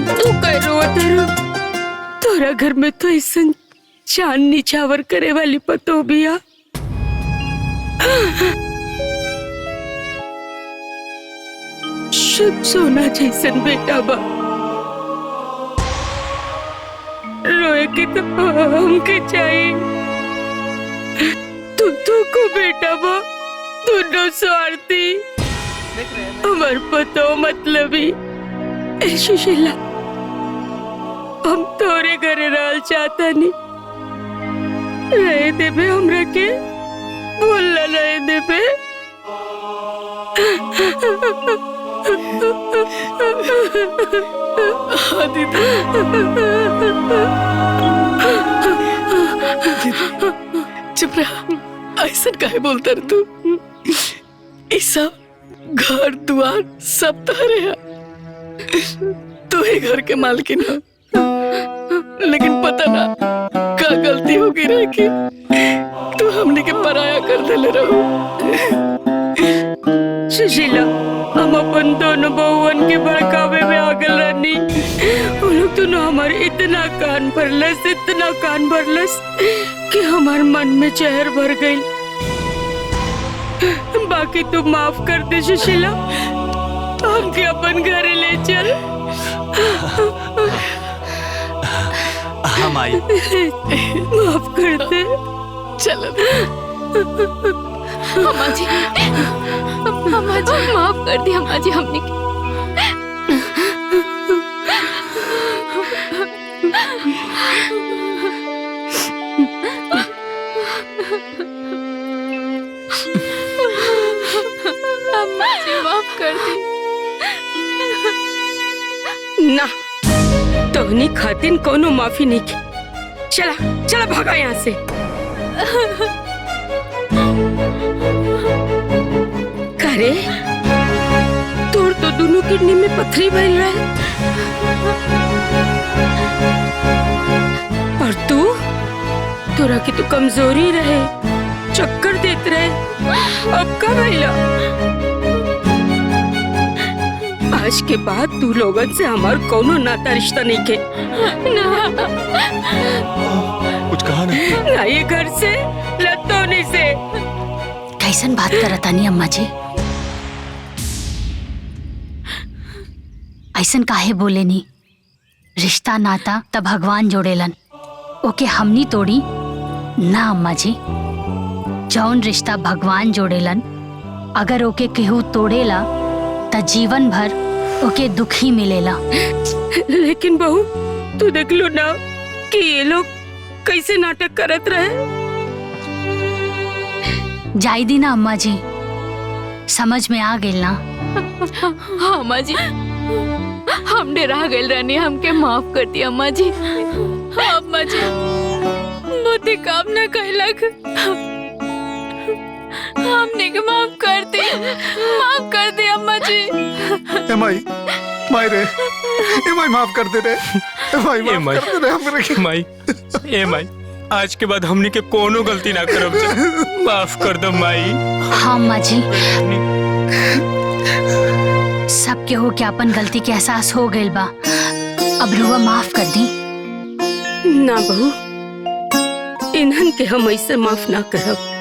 तू कह रो तेरा? तोरा घर में तो ऐसा चांद निछावर करे वाली पतो बिया। शुभ सोना जैसन बेटा बा। रोए के तो हमके चाहिए। तू को बेटा बा, दोनों स्वार्थी, हमार पतो मतलबी। ए सुशीला, हम तोरे घरे रहल चाहता नहीं। रहे देबे हमरा के, बोलना रहे देबे। चुप रहा, ऐसा काहे बोलता रे तू? ये सब घर दुआर सब तारे है, तू ही घर के मालकिन है। लेकिन पता ना का गलती होगी रे कि तू हमने के पराया कर देले रहो। सुशीला, हम अपन दोनों बहुवन के भड़कावे में आगल रहनी। वो लोग दोनों हमारे इतना कान भरलस कि हमार मन में जहर भर गई। बाकी तू माफ कर दे सुशीला, हमके अपन घर ले चल। हम आई। माफ कर दे। चलो अम्मा जी, माफ कर दी अम्मा जी हमने की। अम्मा जी माफ कर दी। ना, तोहनी खातिन कोनो माफी नहीं की। चला भागा यहाँ से। करे तोर तो दोनों किडनी में पथरी भइल रहे, और तोरा की तो कमजोरी रहे, चक्कर देते रहे। अब का भइला? आज के बाद तू लोगन से हमार कोनो नाता रिश्ता नहीं के। कुछ कहा ना ये घर से लतौनी से। कैसन बात करता नहीं अम्मा जी? ऐसन काहे बोले नी? रिश्ता नाता तब भगवान जोड़ेलन, ओके हमनी तोड़ी ना अम्मा जी। जौन रिश्ता भगवान जोड़ेलन, अगर ओके केहू तोड़ेला त जीवन भर ओके दुख ही मिलेला। लेकिन बहू, तू देख लो ना कि ये लोग कैसे नाटक करत रहे। जाई दी ना अम्मा जी, समझ में आ गेल ना। हाँ अम्मा जी, हम डरा गए रहनी, हमके माफ कर दी अम्मा जी। हाँ अम्मा जी, मोती काम न कैलक, हमने के माफ कर दी अम्मा जी। माई रे, माई माफ कर दे रे, माई माफ कर दे रे हमरे के। माई, आज के बाद हमनी के कोनो गलती ना करब, माफ कर दो माई। हाँ अम्मा जी, सब के हो के अपन गलती के एहसास हो गइल बा, अब रुआ माफ कर दी। ना बहू, इन्हन के हम ऐसे माफ ना करब।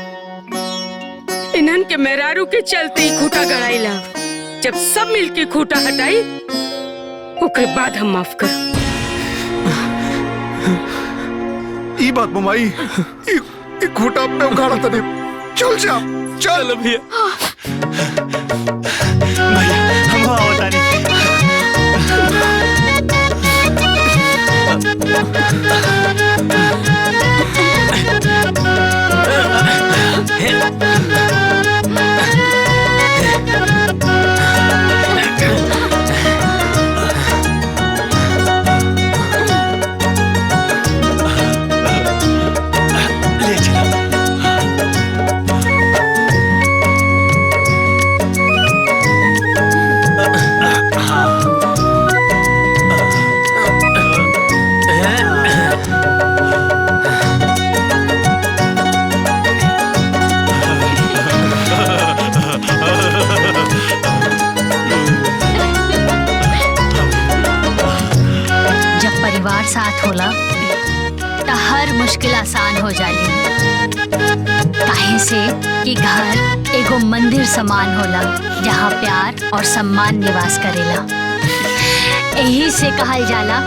इन्हन के मेहरारू के चलते ही खूटा गड़ाइला। जब सब मिलके खूटा हटाई, ओकरे बाद हम माफ कर। ई बात ममाई, ई खूटा पे उखाड़ा तने। चल जा, चल भैया। भैया हम आवता नहीं। साथ होला तो हर मुश्किल आसान हो जाली। काहे से कि घर एगो मंदिर समान होला जहाँ प्यार और सम्मान निवास करेला। यही से कहल जाला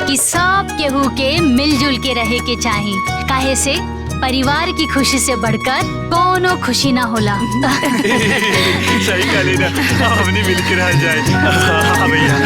कि सब केहू के मिलजुल के रहे के चाही। काहे से परिवार की खुशी से बढ़कर कोनो खुशी ना होला। सही कहली ना, हमने मिलकर रह जाए। हाँ भैया।